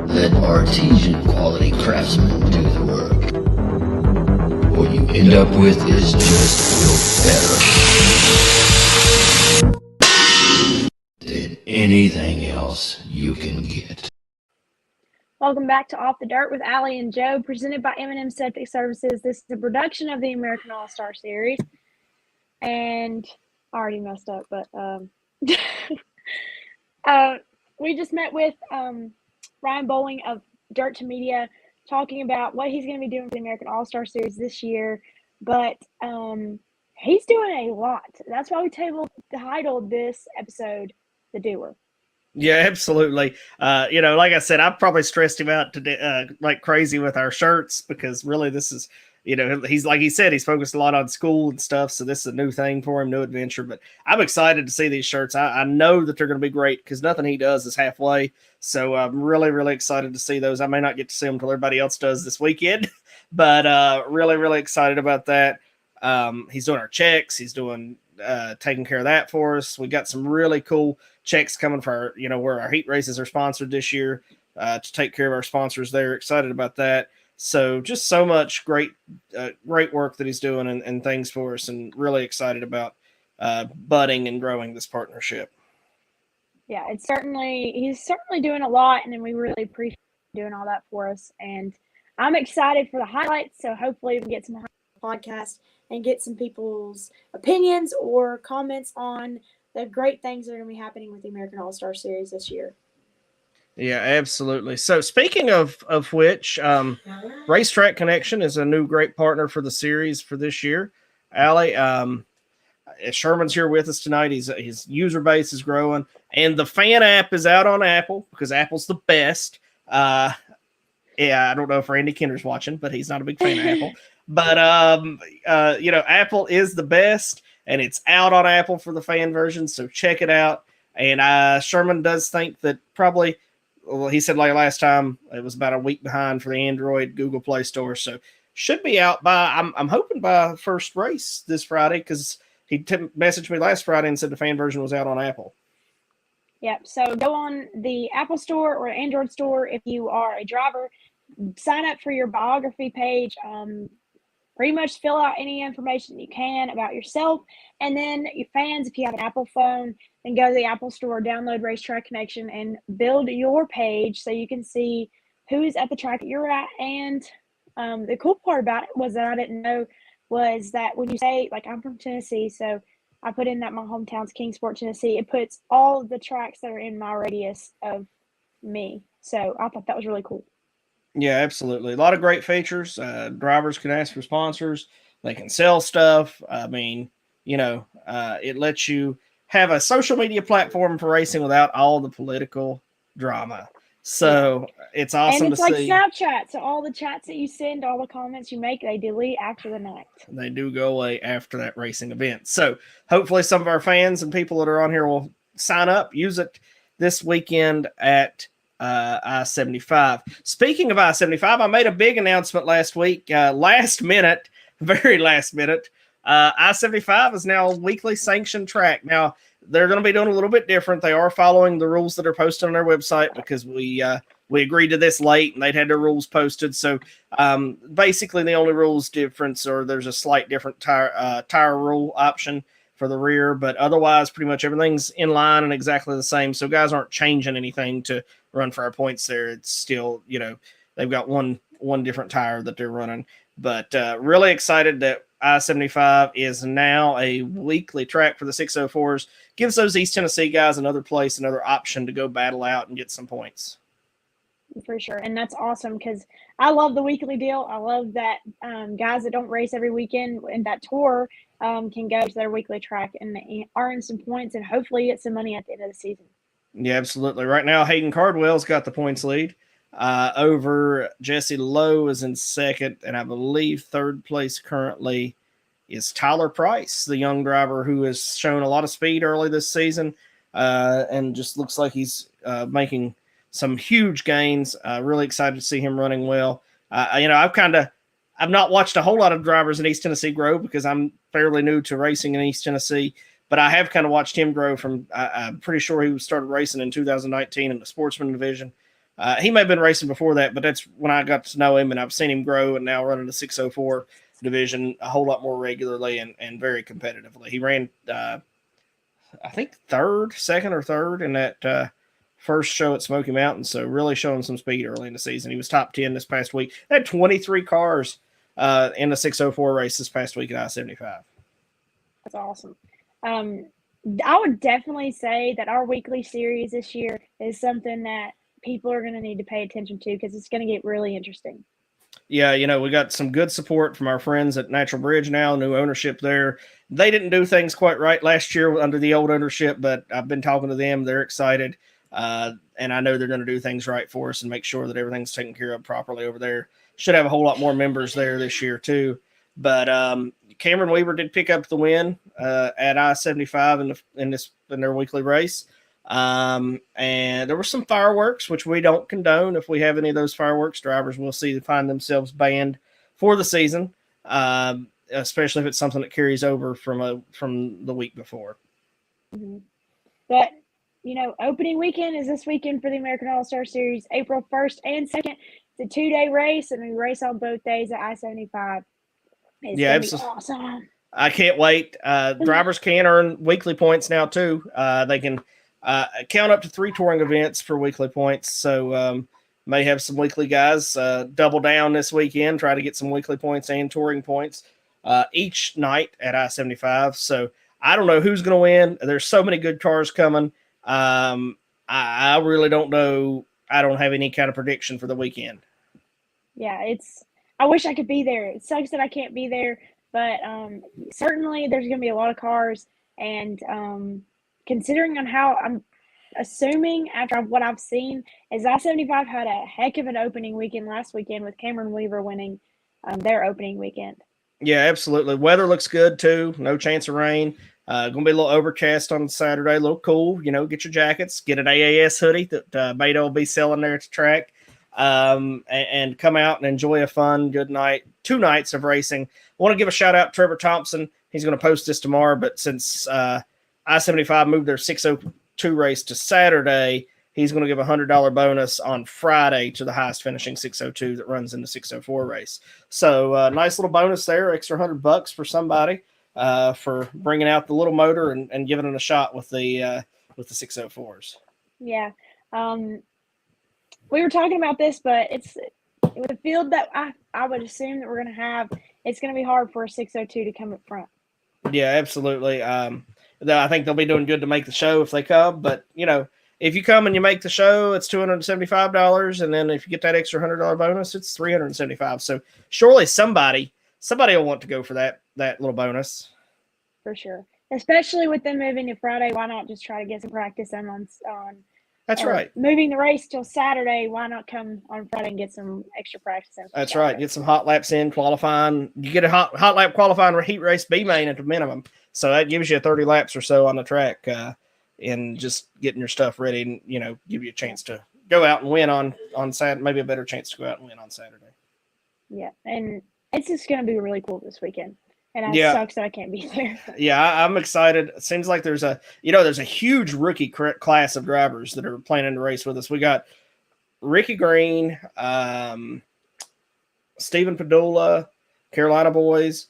Let artesian quality craftsmen do the work. What you end up with is just better than anything else you can get. Welcome back to Off the Dirt with Allie and Joe, presented by M&M Septic Services. This is a production of the American All-Star Series. And I already messed up, but we just met with Ryan Bowling of Dirt 2 Media, talking about what he's going to be doing for the American All-Star Series this year. But he's doing a lot. That's why we titled this episode The Doer. Yeah, absolutely. Like I said, I've probably stressed him out today, like crazy with our shirts, because really this is, he's, like he said, he's focused a lot on school and stuff. So this is a new thing for him, new adventure. But I'm excited to see these shirts. I know that they're going to be great because nothing he does is halfway. So I'm really, really excited to see those. I may not get to see them until everybody else does this weekend, but really, really excited about that. He's doing our checks. He's doing taking care of that for us. We got some really cool checks coming for our, where our heat races are sponsored this year. to take care of our sponsors there. Excited about that. So just so much great work that he's doing and things for us, and really excited about budding and growing this partnership. Yeah, he's certainly doing a lot, and then we really appreciate doing all that for us. And I'm excited for the highlights, so hopefully we can get some podcast and get some people's opinions or comments on the great things that are going to be happening with the American All-Star Series this year. Yeah, absolutely. So speaking of which, Racetrack Connection is a new great partner for the series for this year. Allie, Sherman's here with us tonight. His user base is growing, and the fan app is out on Apple because Apple's the best. Yeah, I don't know if Randy Kinder's watching, but he's not a big fan of Apple. But Apple is the best, and it's out on Apple for the fan version. So check it out. And Sherman does think that probably, well, he said like last time it was about a week behind for the Android Google Play Store. So should be out by I'm hoping by first race this Friday, because he messaged me last Friday and said the fan version was out on Apple. Yep. So go on the Apple Store or Android Store if you are a driver. Sign up for your biography page. Pretty much fill out any information you can about yourself. And then your fans, if you have an Apple phone, then go to the Apple Store, download Racetrack Connection, and build your page so you can see who's at the track that you're at. And the cool part about it was that I didn't know was that when you say, like, I'm from Tennessee, so I put in that my hometown's Kingsport, Tennessee, it puts all the tracks that are in my radius of me. So I thought that was really cool. Yeah, absolutely. A lot of great features. Drivers can ask for sponsors. They can sell stuff. I mean, it lets you have a social media platform for racing without all the political drama. So it's awesome to see. And it's like Snapchat. So all the chats that you send, all the comments you make, they delete after the night. They do go away after that racing event. So hopefully some of our fans and people that are on here will sign up, use it this weekend at I-75. Speaking of I-75, I made a big announcement last week, last minute, very last minute. I-75 is now a weekly sanctioned track. Now, they're going to be doing a little bit different. They are following the rules that are posted on their website because we agreed to this late and they'd had their rules posted. So basically the only rules difference, or there's a slight different tire rule option for the rear, but otherwise pretty much everything's in line and exactly the same. So guys aren't changing anything to run for our points there. It's still, they've got one different tire that they're running, but really excited that I-75 is now a weekly track for the 604s. Gives those East Tennessee guys another place, another option to go battle out and get some points. For sure. And that's awesome because I love the weekly deal. I love that guys that don't race every weekend in that tour can go to their weekly track and earn some points and hopefully get some money at the end of the season. Yeah, absolutely. Right now, Hayden Cardwell's got the points lead over Jesse Lowe is in second, and I believe third place currently is Tyler Price, the young driver who has shown a lot of speed early this season and just looks like he's making some huge gains. Really excited to see him running well. I've not watched a whole lot of drivers in East Tennessee grow because I'm fairly new to racing in East Tennessee, but I have kind of watched him grow from, I'm pretty sure he started racing in 2019 in the sportsman division. He may have been racing before that, but that's when I got to know him, and I've seen him grow and now running the 604 division a whole lot more regularly and very competitively. He ran, I think, second or third in that first show at Smoky Mountain, so really showing some speed early in the season. He was top 10 this past week. They had 23 cars in the 604 race this past week at I-75. That's awesome. I would definitely say that our weekly series this year is something that people are going to need to pay attention to because it's going to get really interesting. Yeah, we got some good support from our friends at Natural Bridge now, new ownership there. They didn't do things quite right last year under the old ownership, but I've been talking to them. They're excited. And I know they're going to do things right for us and make sure that everything's taken care of properly over there. Should have a whole lot more members there this year too. But Cameron Weaver did pick up the win at I-75 in their weekly race. And there were some fireworks, which we don't condone. If we have any of those fireworks, drivers will find themselves banned for the season, especially if it's something that carries over from the week before. Mm-hmm. But opening weekend is this weekend for the American All-Star Series, April 1st and 2nd. It's a 2-day race, and we race on both days at I-75. It's going to be awesome. I can't wait. Drivers can earn weekly points now, too. They can count up to 3 touring events for weekly points. So may have some weekly guys double down this weekend, try to get some weekly points and touring points each night at I-75. So I don't know who's going to win. There's so many good cars coming. I really don't know. I don't have any kind of prediction for the weekend. Yeah, I wish I could be there. It sucks that I can't be there, but certainly there's going to be a lot of cars. And considering on how I'm assuming after what I've seen is I-75 had a heck of an opening weekend last weekend with Cameron Weaver winning their opening weekend. Yeah, absolutely. Weather looks good too. No chance of rain. Going to be a little overcast on Saturday, a little cool. Get your jackets, get an AAS hoodie that Beto will be selling there at the track, and come out and enjoy a fun, good night. 2 nights of racing. I want to give a shout out to Trevor Thompson. He's going to post this tomorrow, but since I-75 moved their 602 race to Saturday, he's going to give a $100 bonus on Friday to the highest finishing 602 that runs in the 604 race. So nice little bonus there, extra $100 for somebody for bringing out the little motor and giving it a shot with the 604s. Yeah. We were talking about this, but it's with the field that I would assume that we're going to have, it's going to be hard for a 602 to come up front. Yeah, absolutely. I think they'll be doing good to make the show if they come, but if you come and you make the show, it's $275, and then if you get that extra $100 bonus, it's $375. So surely somebody will want to go for that little bonus. For sure, especially with them moving to Friday. Why not just try to get some practice in on? That's right. Moving the race till Saturday. Why not come on Friday and get some extra practice in? That's right. Get some hot laps in qualifying. You get a hot lap qualifying heat race B main at the minimum, so that gives you 30 laps or so on the track. And just getting your stuff ready and, give you a chance to go out and win on Saturday, maybe a better chance to go out and win on Saturday. Yeah, and it's just going to be really cool this weekend. And it sucks that I can't be there. Yeah, I'm excited. It seems like there's a huge rookie class of drivers that are planning to race with us. We got Ricky Green, Stephen Padula, Carolina boys,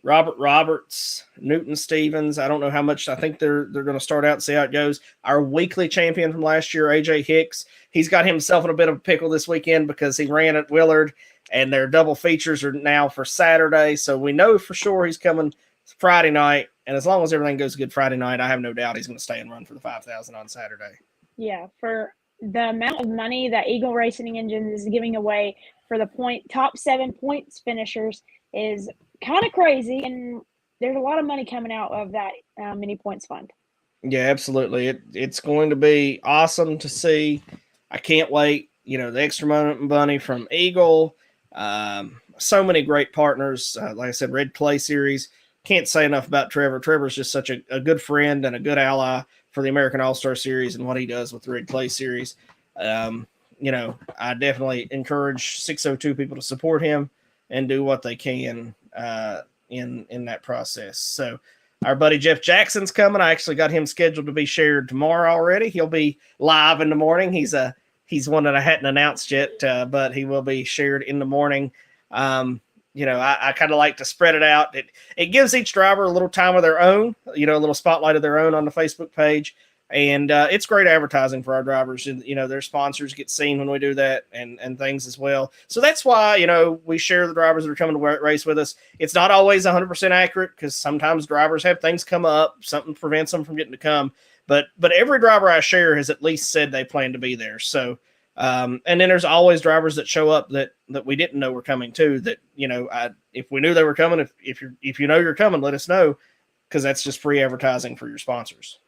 Robert Roberts, Newton Stevens. I don't know how much. I think they're going to start out and see how it goes. Our weekly champion from last year, AJ Hicks, he's got himself in a bit of a pickle this weekend because he ran at Willard, and their double features are now for Saturday. So we know for sure he's coming Friday night. And as long as everything goes good Friday night, I have no doubt he's going to stay and run for the 5,000 on Saturday. Yeah, for the amount of money that Eagle Racing Engines is giving away for the top 7 points finishers is kind of crazy, and there's a lot of money coming out of that mini points fund. Yeah, absolutely. It's going to be awesome to see. I can't wait. The extra money from Eagle. So many great partners. Like I said, Red Clay Series. Can't say enough about Trevor. Trevor's just such a good friend and a good ally for the American All-Star Series and what he does with the Red Clay Series. I definitely encourage 602 people to support him and do what they can in that process. So our buddy Jeff Jackson's coming. I actually got him scheduled to be shared tomorrow already. He'll be live in the morning. He's one that I hadn't announced yet, but he will be shared in the morning. I kind of like to spread it out. It gives each driver a little time of their own, a little spotlight of their own on the Facebook page. And it's great advertising for our drivers. And, their sponsors get seen when we do that and things as well. So that's why, we share the drivers that are coming to race with us. It's not always 100% accurate because sometimes drivers have things come up. Something prevents them from getting to come. But every driver I share has at least said they plan to be there. So, and then there's always drivers that show up that we didn't know were coming too. That, if we knew they were coming, if you're coming, let us know, because that's just free advertising for your sponsors.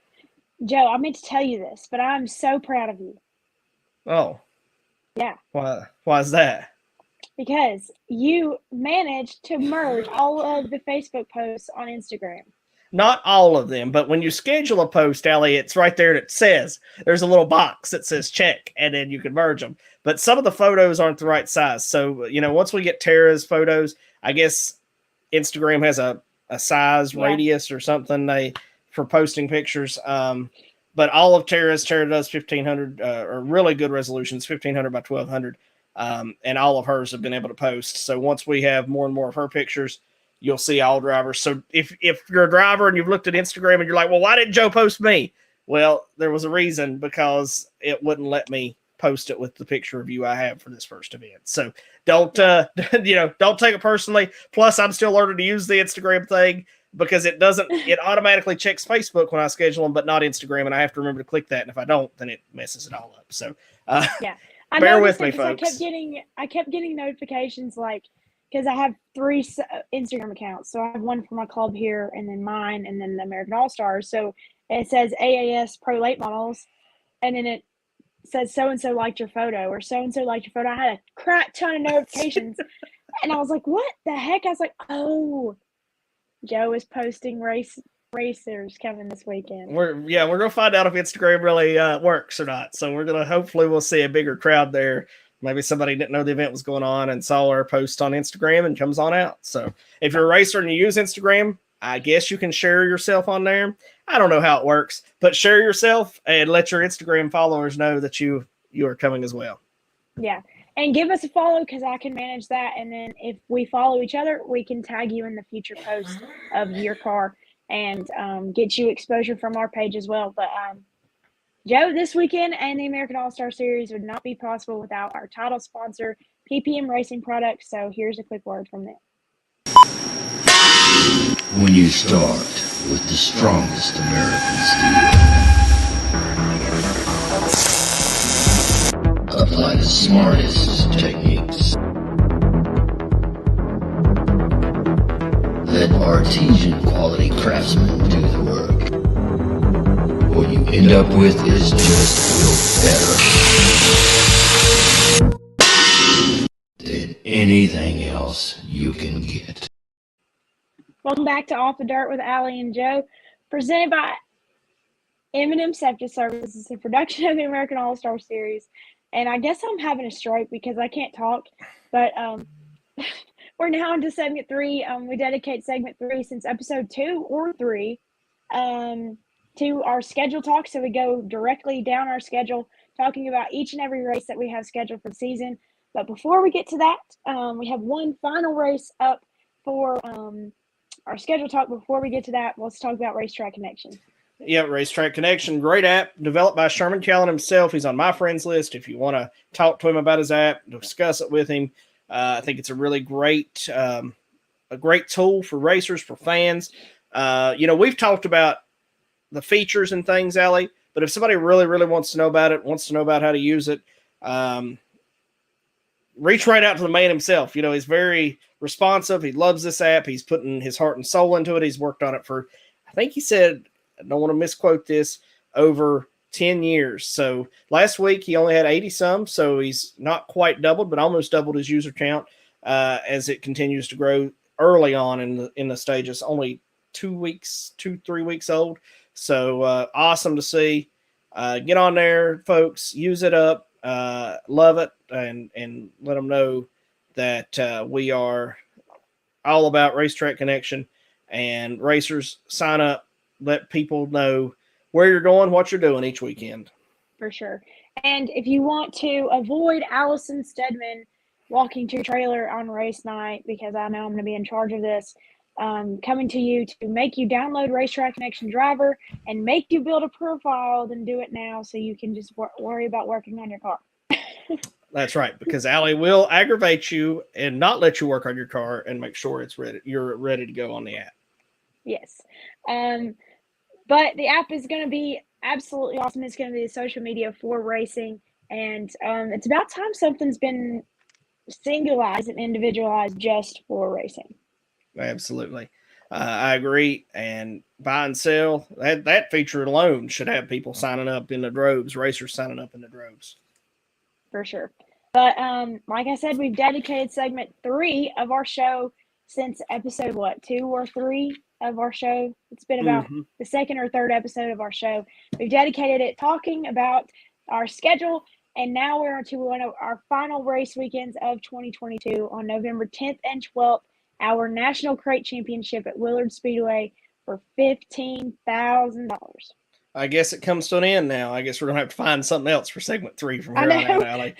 Joe, I meant to tell you this, but I'm so proud of you. Oh. Yeah. Why is that? Because you managed to merge all of the Facebook posts on Instagram. Not all of them, but when you schedule a post, Allie, it's right there that says, there's a little box that says check, and then you can merge them. But some of the photos aren't the right size. So, once we get Tara's photos, I guess Instagram has a size radius or something for posting pictures. But all of Tara does 1,500 or really good resolutions, 1,500 by 1,200. And all of hers have been able to post. So once we have more and more of her pictures, you'll see all drivers. So if you're a driver and you've looked at Instagram and you're like, well, why didn't Joe post me? Well, there was a reason, because it wouldn't let me post it with the picture of you I have for this first event. So don't don't take it personally. Plus, I'm still learning to use the Instagram thing, because it automatically checks Facebook when I schedule them, but not Instagram, and I have to remember to click that. And if I don't, then it messes it all up. So yeah, I bear with noticed me, it 'cause folks. I kept getting notifications, like, because I have 3 Instagram accounts. So I have one for my club here, and then mine, and then the American All Stars. So it says AAS Pro Late Models, and then it says so and so liked your photo, or so and so liked your photo. I had a crap ton of notifications, and I was like, "What the heck?" I was like, "Oh, Joe is posting racers coming this weekend." We're gonna find out if Instagram really works or not. So hopefully we'll see a bigger crowd there. Maybe somebody didn't know the event was going on and saw our post on Instagram and comes on out. So if you're a racer and you use Instagram, I guess you can share yourself on there. I don't know how it works, but share yourself and let your Instagram followers know that you are coming as well. Yeah. And give us a follow, because I can manage that. And then if we follow each other, we can tag you in the future post of your car and get you exposure from our page as well. But Joe, this weekend and the American All-Star Series would not be possible without our title sponsor, PPM Racing Products. So here's a quick word from them. When you start with the strongest American steel, apply the smartest techniques. Let artesian quality craftsmen do the work. What you end up with is just better than anything else you can get. Welcome back to Off the Dirt with Allie and Joe, presented by M&M Safety Services, a production of the American All-Star Series. And I guess I'm having a stroke because I can't talk, but we're now into segment 3. We dedicate segment 3 since episode 2 or 3 to our schedule talk. So we go directly down our schedule, talking about each and every race that we have scheduled for the season. But before we get to that, we have one final race up for our schedule talk. Before we get to that, let's talk about Racetrack Connection. Yeah, Racetrack Connection, great app developed by Sherman Callan himself. He's on my friends list. If you want to talk to him about his app, discuss it with him, I think it's a really great, a great tool for racers, for fans. We've talked about the features and things, Allie, but if somebody really, really wants to know about it, wants to know about how to use it, reach right out to the man himself. He's very responsive. He loves this app. He's putting his heart and soul into it. He's worked on it for, I think he said, I don't want to misquote this, over 10 years. So last week he only had 80 some, so he's not quite doubled, but almost doubled his user count as it continues to grow early on in the stages. Only 3 weeks old. So awesome to see. Get on there, folks. Use it up. Love it, and let them know that we are all about Racetrack Connection, and racers, sign up. Let people know where you're going, what you're doing each weekend. For sure. And if you want to avoid Allison Stedman walking to your trailer on race night, because I know I'm going to be in charge of this, coming to you to make you download Racetrack Connection Driver and make you build a profile, then do it now so you can just worry about working on your car. That's right, because Allie will aggravate you and not let you work on your car and make sure it's ready. You're ready to go on the app. Yes. But the app is going to be absolutely awesome. It's going to be the social media for racing. And it's about time something's been singularized and individualized just for racing. Absolutely. I agree. And buy and sell, that feature alone should have people signing up in the droves, racers signing up in the droves. For sure. But like I said, we've dedicated segment 3 of our show since episode, 2 or 3 of our show. It's been about the second or third episode of our show. We've dedicated it talking about our schedule, and now we're to one of our final race weekends of 2022 on November 10th and 12th, our National Crate Championship at Willard Speedway for $15,000. I guess it comes to an end now. I guess we're going to have to find something else for segment 3 from here on out, Allie,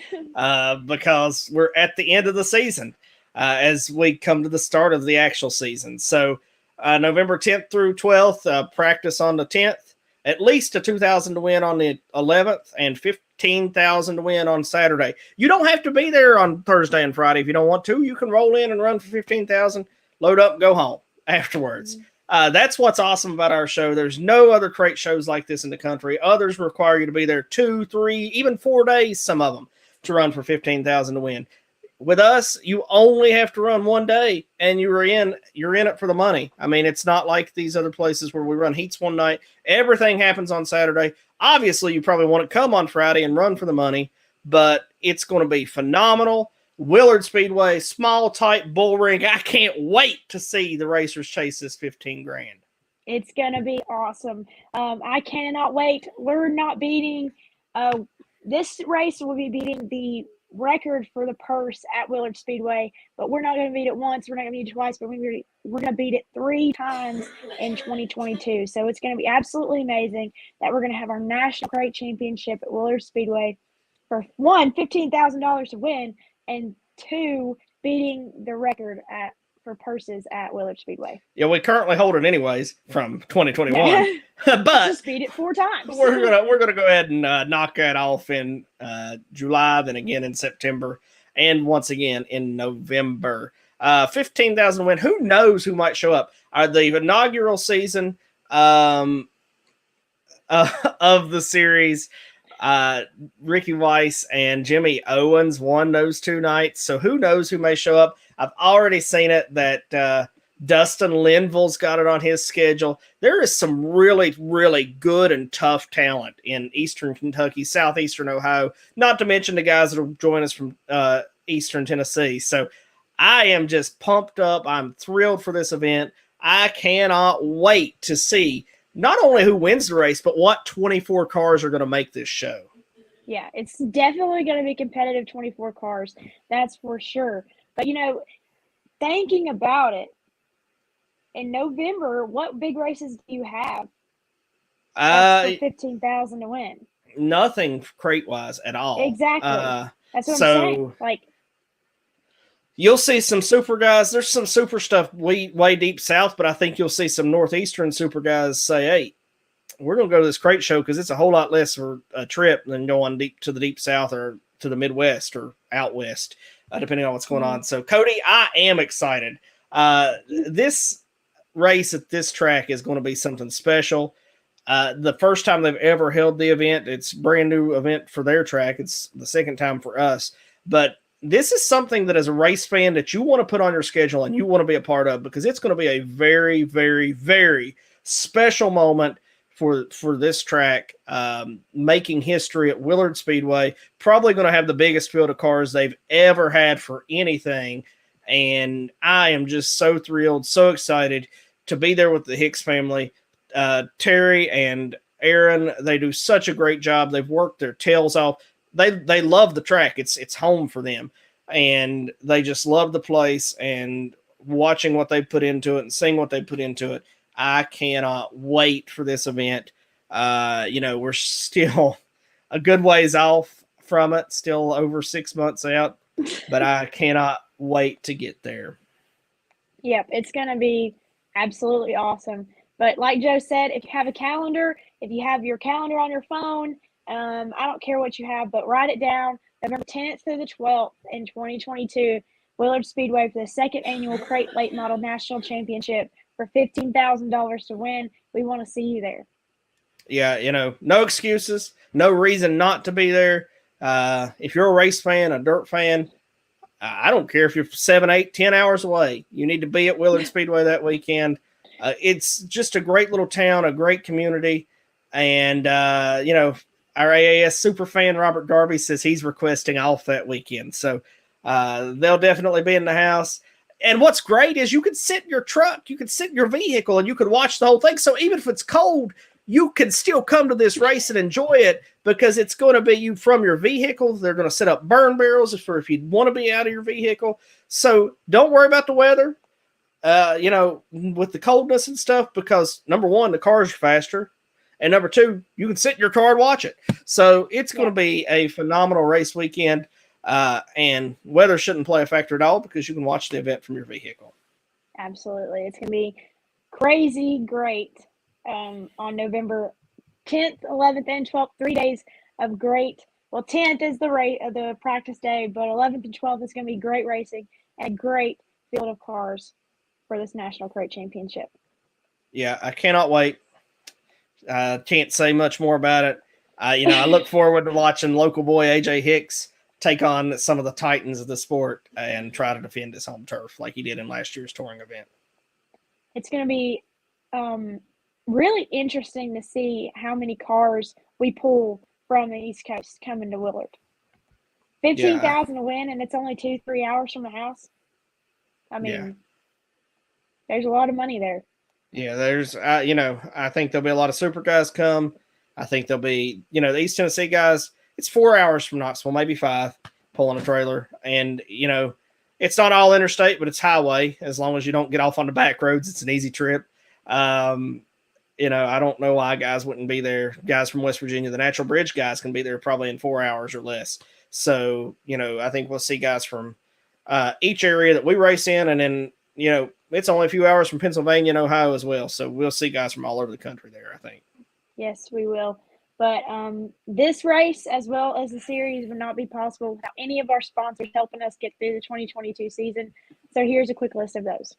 because we're at the end of the season as we come to the start of the actual season. So November 10th through 12th, practice on the 10th, at least a $2,000 to win on the 11th, and $15,000 to win on Saturday. You don't have to be there on Thursday and Friday if you don't want to. You can roll in and run for $15,000, load up, and go home afterwards. Mm-hmm. That's what's awesome about our show. There's no other crate shows like this in the country. Others require you to be there 2, 3, even 4 days, some of them, to run for $15,000 to win. With us, you only have to run 1 day, and you're in it for the money. I mean, it's not like these other places where we run heats one night. Everything happens on Saturday. Obviously, you probably want to come on Friday and run for the money, but it's going to be phenomenal. Willard Speedway, small, tight bull ring. I can't wait to see the racers chase this $15,000. It's going to be awesome. I cannot wait. We're not beating this race will be beating the record for the purse at Willard Speedway, but we're not going to beat it once. We're not going to beat it twice, but we're going to beat it 3 times in 2022. So it's going to be absolutely amazing that we're going to have our National Crate Championship at Willard Speedway for one, $15,000 to win, and 2, beating the record for purses at Willard Speedway. Yeah, we currently hold it anyways from 2021, but just beat it 4 times. we're gonna go ahead and knock that off in July, then again in September, and once again in November. 15,000 win. Who knows who might show up? The inaugural season of the series. Ricky Weiss and Jimmy Owens won those 2 nights, so who knows who may show up. I've already seen it that Dustin Linville's got it on his schedule. There is some really, really good and tough talent in Eastern Kentucky, Southeastern Ohio, not to mention the guys that will join us from Eastern Tennessee. So I am just pumped up. I'm thrilled for this event. I cannot wait to see not only who wins the race, but what 24 cars are going to make this show. Yeah, it's definitely going to be competitive 24 cars. That's for sure. But, thinking about it, in November, what big races do you have? For $15,000 to win. Nothing crate-wise at all. Exactly. That's what I'm saying. You'll see some super guys. There's some super stuff way deep south, but I think you'll see some northeastern super guys say, hey, we're going to go to this crate show because it's a whole lot less for a trip than going deep to the deep south or to the Midwest or out west, depending on what's going on. So, Cody, I am excited. This race at this track is going to be something special. The first time they've ever held the event, it's a brand new event for their track. It's the second time for us, but this is something that as a race fan that you want to put on your schedule and you want to be a part of, because it's going to be a very, very, very special moment for this track, making history at Willard Speedway. Probably going to have the biggest field of cars they've ever had for anything. And I am just so thrilled, so excited to be there with the Hicks family. Terry and Aaron, they do such a great job. They've worked their tails off. They love the track. It's home for them, and they just love the place. And watching what they put into it and seeing what they put into it, I cannot wait for this event. We're still a good ways off from it, still over 6 months out, but I cannot wait to get there. Yep, it's going to be absolutely awesome. But like Joe said, if you have a calendar, if you have your calendar on your phone, I don't care what you have, but write it down. November 10th through the 12th in 2022, Willard Speedway for the 2nd annual Crate Late Model National Championship for $15,000 to win. We want to see you there. Yeah, no excuses, no reason not to be there. If you're a race fan, a dirt fan, I don't care if you're 7, 8, 10 hours away. You need to be at Willard Speedway that weekend. It's just a great little town, a great community. And, our AAS super fan, Robert Darby, says he's requesting off that weekend. So they'll definitely be in the house. And what's great is you can sit in your truck, you can sit in your vehicle, and you can watch the whole thing. So even if it's cold, you can still come to this race and enjoy it, because it's going to be you from your vehicle. They're going to set up burn barrels for if you want to be out of your vehicle. So don't worry about the weather. with the coldness and stuff, because number one, the cars are faster, and number two, you can sit in your car and watch it. So it's going to be a phenomenal race weekend, and weather shouldn't play a factor at all because you can watch the event from your vehicle. Absolutely. It's going to be crazy great on November 10th, 11th, and 12th. 3 days of great. Well, 10th is the practice day, but 11th and 12th is going to be great racing and great field of cars for this National Crate Championship. Yeah, I cannot wait. I can't say much more about it. I look forward to watching local boy AJ Hicks take on some of the titans of the sport and try to defend his home turf like he did in last year's touring event. It's going to be really interesting to see how many cars we pull from the East Coast coming to Willard. 15,000 to win, and it's only 2-3 hours from the house. I mean, there's a lot of money there. Yeah, there's, I think there'll be a lot of super guys come. I think there'll be, the East Tennessee guys, it's 4 hours from Knoxville, maybe 5, pulling a trailer. And, it's not all interstate, but it's highway. As long as you don't get off on the back roads, it's an easy trip. I don't know why guys wouldn't be there. Guys from West Virginia, the Natural Bridge guys can be there probably in 4 hours or less. So, I think we'll see guys from each area that we race in. And then, it's only a few hours from Pennsylvania and Ohio as well. So we'll see guys from all over the country there, I think. Yes, we will. But this race, as well as the series, would not be possible without any of our sponsors helping us get through the 2022 season. So here's a quick list of those.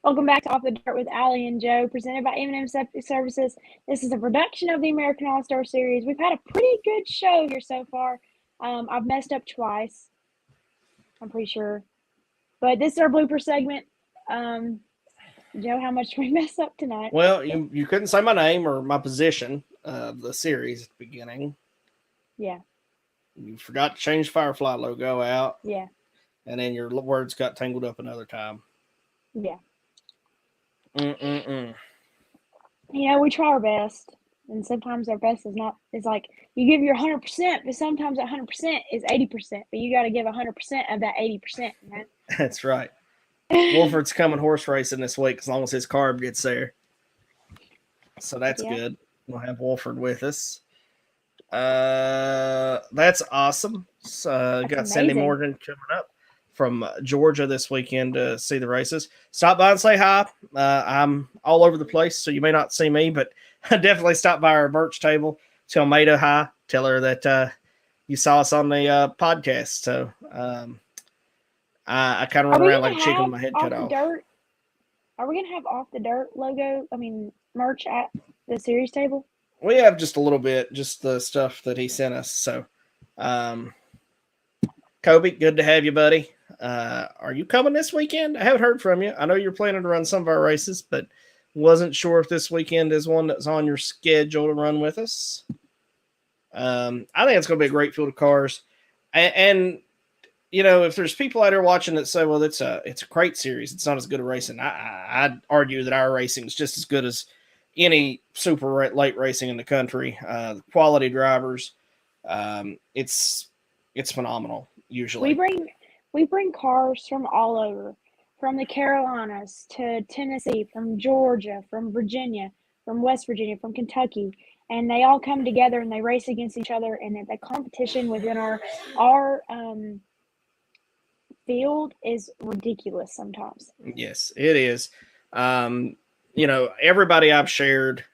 Welcome back to Off the Dirt with Allie and Joe, presented by M&M Septic Services. This is a production of the American All-Star Series. We've had a pretty good show here so far. I've messed up twice, I'm pretty sure. But this is our blooper segment. Joe, how much did we mess up tonight? Well, you couldn't say my name or my position of the series at the beginning. Yeah. You forgot to change the Firefly logo out. Yeah. And then your words got tangled up another time. Yeah. We we try our best, and sometimes our best is like you give your 100%, but sometimes that 100% is 80%, but you got to give 100% of that 80%. Man. That's right. Wolford's coming horse racing this week as long as his carb gets there. So that's good. We'll have Wolford with us. That's awesome. So got Cindy Morgan coming up from Georgia this weekend to see the races. Stop by and say hi. I'm all over the place, so you may not see me, but definitely stop by our merch table. Tell Maida hi. Tell her that you saw us on the podcast. So I kind of run around like a chicken with my head cut off. Are we going to have Off the Dirt merch at the series table? We have just a little bit, just the stuff that he sent us. So, Kobe, good to have you, buddy. Are you coming this weekend? I haven't heard from you. I know you're planning to run some of our races, but wasn't sure if this weekend is one that's on your schedule to run with us. I think it's going to be a great field of cars. And if there's people out there watching that say, well, it's a crate series, it's not as good a racing. I'd argue that our racing is just as good as any super late racing in the country. The quality drivers, it's phenomenal. Usually, we bring cars from all over, from the Carolinas to Tennessee, from Georgia, from Virginia, from West Virginia, from Kentucky, and they all come together and they race against each other. And the competition within our field is ridiculous sometimes. Yes, it is. Everybody I've shared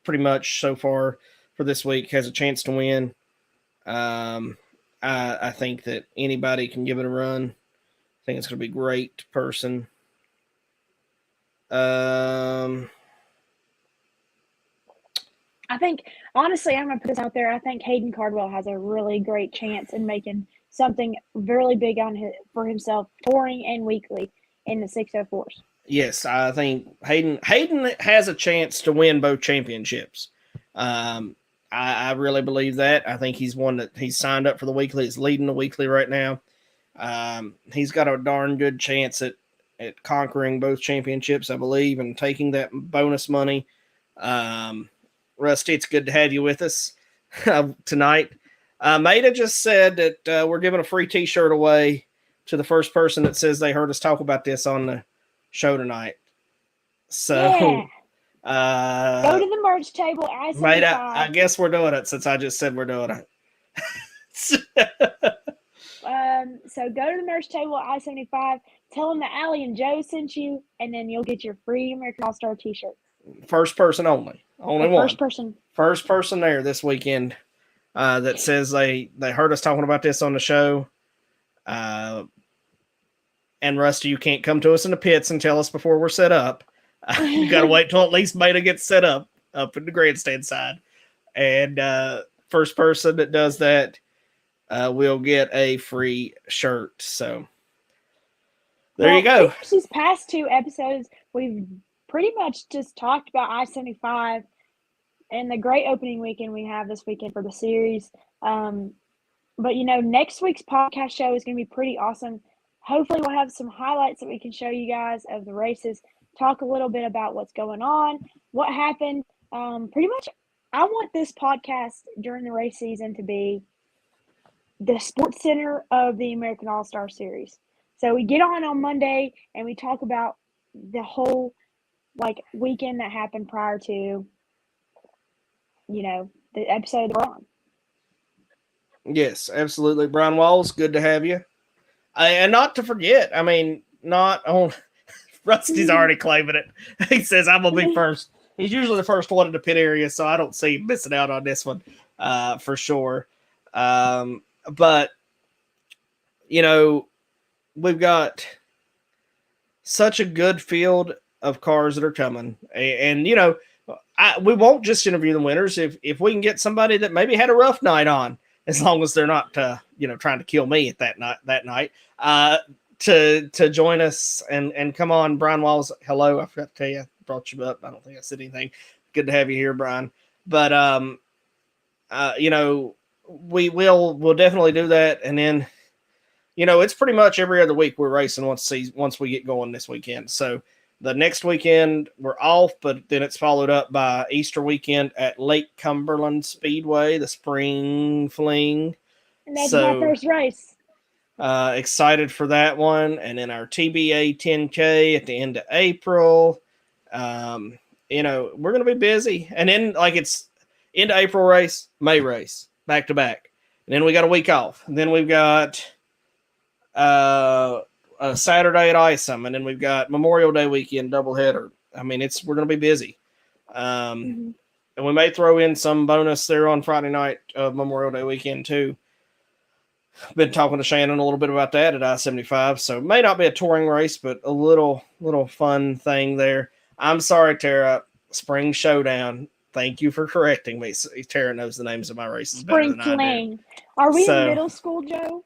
pretty much so far for this week has a chance to win. I think that anybody can give it a run. I think it's going to be a great person. I think, honestly, I'm going to put this out there. I think Hayden Cardwell has a really great chance in making something really big for himself, touring and weekly in the 604s. Yes, I think Hayden has a chance to win both championships. I really believe that. I think he's signed up for the weekly. He's leading the weekly right now. He's got a darn good chance at conquering both championships, I believe, and taking that bonus money. Rusty, it's good to have you with us tonight. Maida just said that we're giving a free T-shirt away to the first person that says they heard us talk about this on the show tonight. So, yeah. Go to the merch table. Maida, I guess we're doing it since I just said we're doing it. So go to the merch table at I-75. Tell them that Allie and Joe sent you, and then you'll get your free American All-Star T-shirt. First person only. Only one. First person there this weekend that says they heard us talking about this on the show. And Rusty, you can't come to us in the pits and tell us before we're set up. You got to wait till at least Maida gets set up in the grandstand side. And first person that does that will get a free shirt. So there you go. These past two episodes, we've pretty much just talked about I-75 and the great opening weekend we have this weekend for the series. But, next week's podcast show is going to be pretty awesome. Hopefully we'll have some highlights that we can show you guys of the races, talk a little bit about what's going on, what happened. Pretty much, I want this podcast during the race season to be the sports center of the American All-Star Series. So we get on Monday and we talk about the whole weekend that happened prior to, the episode we're on. Yes, absolutely. Brian Walls, good to have you. And not to forget, not on Rusty's already claiming it. He says, I'm going to be first. He's usually the first one in the pit area, so I don't see him missing out on this one for sure. But, we've got such a good field of cars that are coming. And we won't just interview the winners. If we can get somebody that maybe had a rough night on, as long as they're not, trying to kill me at that night, to join us and come on. Brian Walls, hello. I forgot to tell you, I brought you up. I don't think I said anything. Good to have you here, Brian. But, we'll definitely do that. And then, it's pretty much every other week we're racing once we get going this weekend. So the next weekend we're off, but then it's followed up by Easter weekend at Lake Cumberland Speedway, the Spring Fling. And that's my first race. Excited for that one. And then our TBA 10K at the end of April. We're going to be busy. And then it's end of April race, May race, back to back. And then we got a week off. And then we've got a Saturday at Isom, and then we've got Memorial Day weekend doubleheader. We're going to be busy. And we may throw in some bonus there on Friday night of Memorial Day weekend too. Been talking to Shannon a little bit about that at I-75, so it may not be a touring race, but a little fun thing there. I'm sorry, Tara. Spring Showdown. Thank you for correcting me. Tara knows the names of my races better than I do. Are we in middle school, Joe?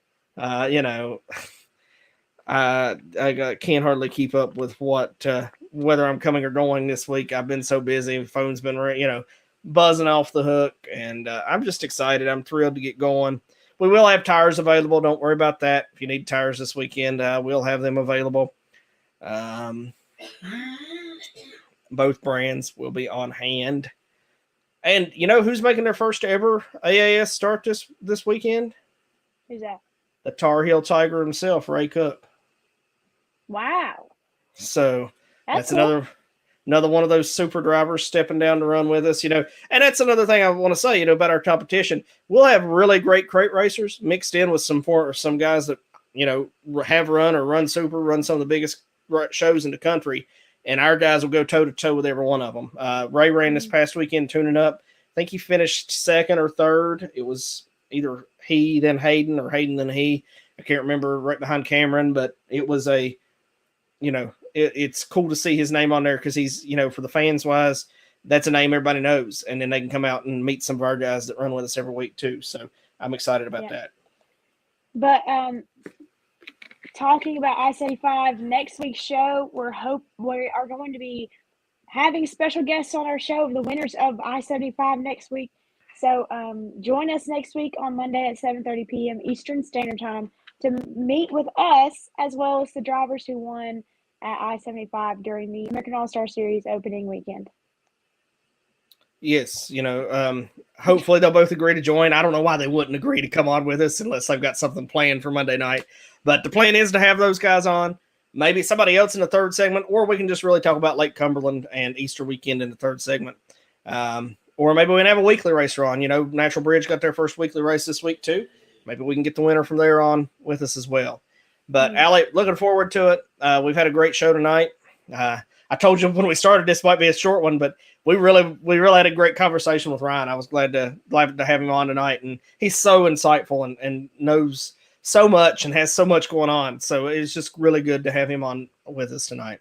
I can't hardly keep up with whether I'm coming or going this week. I've been so busy. Phone's been, buzzing off the hook, and I'm just excited. I'm thrilled to get going. We will have tires available. Don't worry about that. If you need tires this weekend, we'll have them available. Both brands will be on hand. And you know who's making their first ever AAS start this weekend? Who's that? The Tar Heel Tiger himself, Ray Cook. Wow. So that's cool. another one of those super drivers stepping down to run with us, And that's another thing I want to say, about our competition. We'll have really great crate racers mixed in with some guys that, have run or run super, run some of the biggest shows in the country. And our guys will go toe to toe with every one of them. Ray ran this past weekend tuning up. I think he finished second or third. It was either he, then Hayden, or Hayden, then he. I can't remember, right behind Cameron, but it was it's cool to see his name on there because he's, for the fans wise, that's a name everybody knows. And then they can come out and meet some of our guys that run with us every week too. So I'm excited about that. But talking about I-75, next week's show, we are going to be having special guests on our show, the winners of I-75 next week. So join us next week on Monday at 7:30 p.m. Eastern Standard Time to meet with us, as well as the drivers who won at I-75 during the American All-Star Series opening weekend. Yes, hopefully they'll both agree to join. I don't know why they wouldn't agree to come on with us unless they've got something planned for Monday night. But the plan is to have those guys on, maybe somebody else in the third segment, or we can just really talk about Lake Cumberland and Easter weekend in the third segment. Or maybe we can have a weekly racer on. Natural Bridge got their first weekly race this week too. Maybe we can get the winner from there on with us as well. But Allie, looking forward to it. We've had a great show tonight. I told you when we started this might be a short one, but we really had a great conversation with Ryan. I was glad to have him on tonight, and he's so insightful and knows so much and has so much going on. So it's just really good to have him on with us tonight.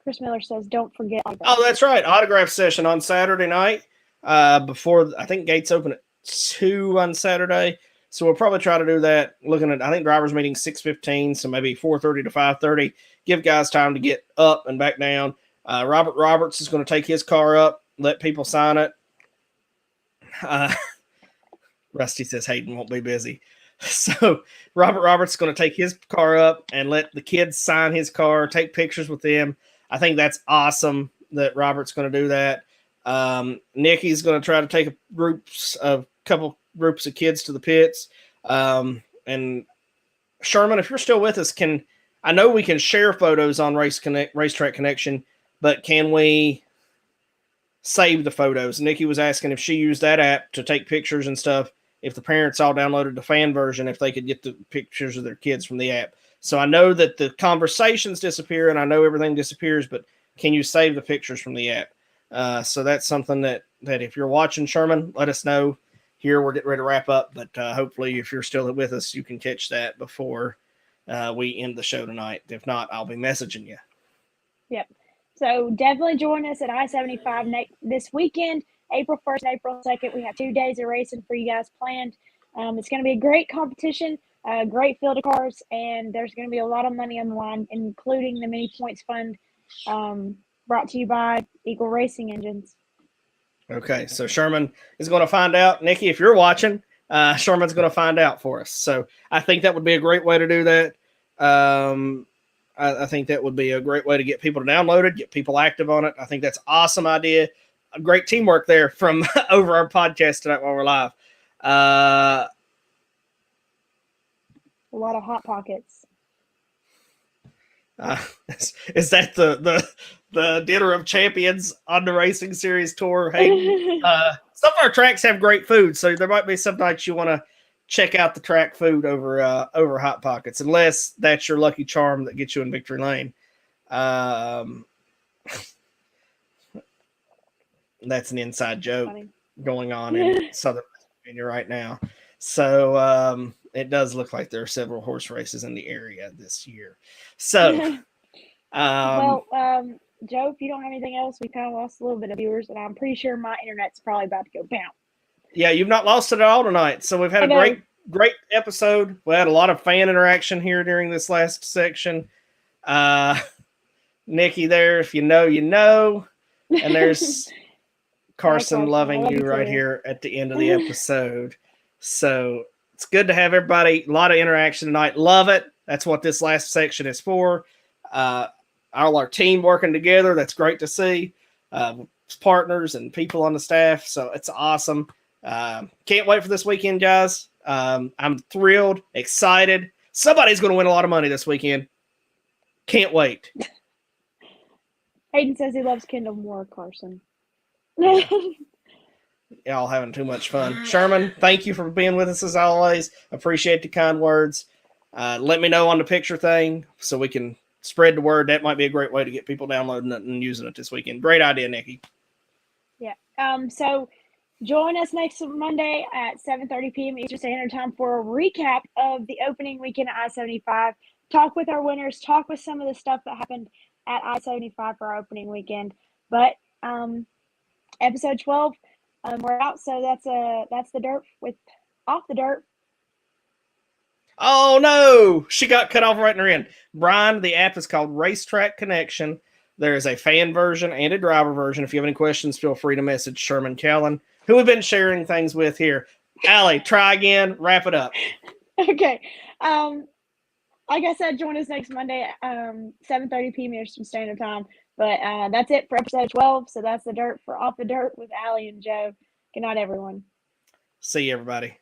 Chris Miller says, don't forget. Oh, that's right. Autograph session on Saturday night. Before, I think gates open at 2 on Saturday. So we'll probably try to do that. Looking at, I think drivers meeting 6:15, so maybe 4:30 to 5:30. Give guys time to get up and back down. Robert Roberts is going to take his car up, let people sign it. Rusty says Hayden won't be busy. So Robert Roberts is going to take his car up and let the kids sign his car, take pictures with them. I think that's awesome that Robert's going to do that. Nikki's going to try to take couple groups of kids to the pits. And Sherman, if you're still with us, I know we can share photos on Racetrack Connection, but can we save the photos? Nikki was asking if she used that app to take pictures and stuff, if the parents all downloaded the fan version, if they could get the pictures of their kids from the app. So I know that the conversations disappear and I know everything disappears, but can you save the pictures from the app? So that's something that if you're watching, Sherman, let us know. Here we're getting ready to wrap up, but hopefully if you're still with us, you can catch that before we end the show tonight. If not, I'll be messaging you. Yep. So definitely join us at I-75 this weekend, April 1st and April 2nd. We have 2 days of racing for you guys planned. It's going to be a great competition, a great field of cars, and there's going to be a lot of money on the line, including the Mini Points Fund, brought to you by Eagle Racing Engines. Okay, so Sherman is going to find out. Nikki, if you're watching, Sherman's going to find out for us. So I think that would be a great way to do that. I think that would be a great way to get people to download it, get people active on it. I think that's an awesome idea. A great teamwork there from over our podcast tonight while we're live. A lot of Hot Pockets. Is that the dinner of champions on the Racing Series tour? Hey, some of our tracks have great food, so there might be some nights you want to check out the track food over Hot Pockets, unless that's your lucky charm that gets you in victory lane. That's an inside joke going on in Southern Pennsylvania right now. So it does look like there are several horse races in the area this year. So, Joe, if you don't have anything else, we kind of lost a little bit of viewers, and I'm pretty sure my internet's probably about to go bounce. Yeah, you've not lost it at all tonight. So we've had a great episode. We had a lot of fan interaction here during this last section. Nikki there, if you know, you know. And there's Carson loving you right here at the end of the episode. So it's good to have everybody. A lot of interaction tonight. Love it. That's what this last section is for. All our team working together. That's great to see. Partners and people on the staff. So it's awesome. Can't wait for this weekend, guys. I'm thrilled, excited. Somebody's going to win a lot of money this weekend. Can't wait. Hayden says he loves Kendall more, Carson. Y'all having too much fun. Sherman, thank you for being with us as always. Appreciate the kind words. Let me know on the picture thing so we can spread the word. That might be a great way to get people downloading it and using it this weekend. Great idea, Nikki. Yeah. So join us next Monday at 7:30 p.m. Eastern Standard Time for a recap of the opening weekend at I-75. Talk with our winners. Talk with some of the stuff that happened at I-75 for our opening weekend. But episode 12, we're out. So that's the dirt with off the dirt. Oh no, she got cut off right in her end. Brian, the app is called Racetrack Connection. There is a fan version and a driver version. If you have any questions, feel free to message Sherman Callan, who we've been sharing things with here. Allie, try again. Wrap it up. Okay. Like I said, join us next Monday at 7:30 p.m. Eastern Standard Time. But that's it for episode 12. So that's the dirt for Off the Dirt with Allie and Joe. Good night, everyone. See you, everybody.